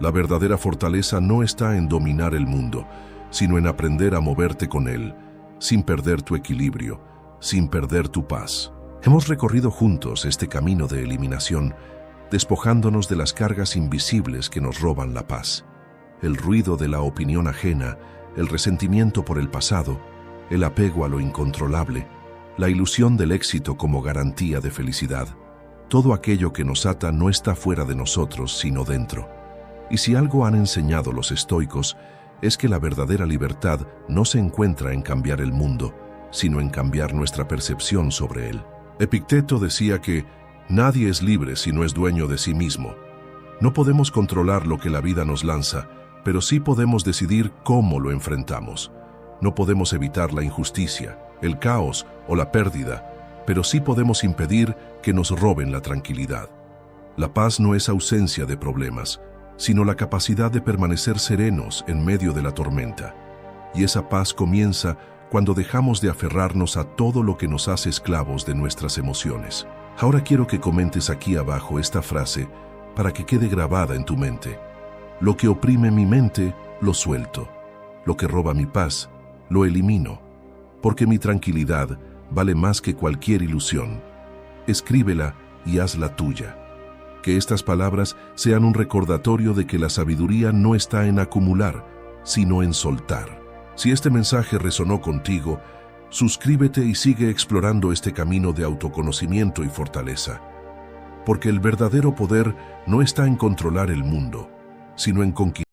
La verdadera fortaleza no está en dominar el mundo, sino en aprender a moverte con él, sin perder tu equilibrio, sin perder tu paz. Hemos recorrido juntos este camino de eliminación, despojándonos de las cargas invisibles que nos roban la paz. El ruido de la opinión ajena, el resentimiento por el pasado, el apego a lo incontrolable, la ilusión del éxito como garantía de felicidad. Todo aquello que nos ata no está fuera de nosotros, sino dentro. Y si algo han enseñado los estoicos, es que la verdadera libertad no se encuentra en cambiar el mundo, sino en cambiar nuestra percepción sobre él. Epicteto decía que nadie es libre si no es dueño de sí mismo. No podemos controlar lo que la vida nos lanza, pero sí podemos decidir cómo lo enfrentamos. No podemos evitar la injusticia, el caos o la pérdida, pero sí podemos impedir que nos roben la tranquilidad. La paz no es ausencia de problemas, sino la capacidad de permanecer serenos en medio de la tormenta. Y esa paz comienza cuando dejamos de aferrarnos a todo lo que nos hace esclavos de nuestras emociones. Ahora quiero que comentes aquí abajo esta frase para que quede grabada en tu mente. Lo que oprime mi mente, lo suelto. Lo que roba mi paz, lo elimino. Porque mi tranquilidad vale más que cualquier ilusión. Escríbela y hazla tuya. Que estas palabras sean un recordatorio de que la sabiduría no está en acumular, sino en soltar. Si este mensaje resonó contigo, suscríbete y sigue explorando este camino de autoconocimiento y fortaleza. Porque el verdadero poder no está en controlar el mundo, sino en conquistar.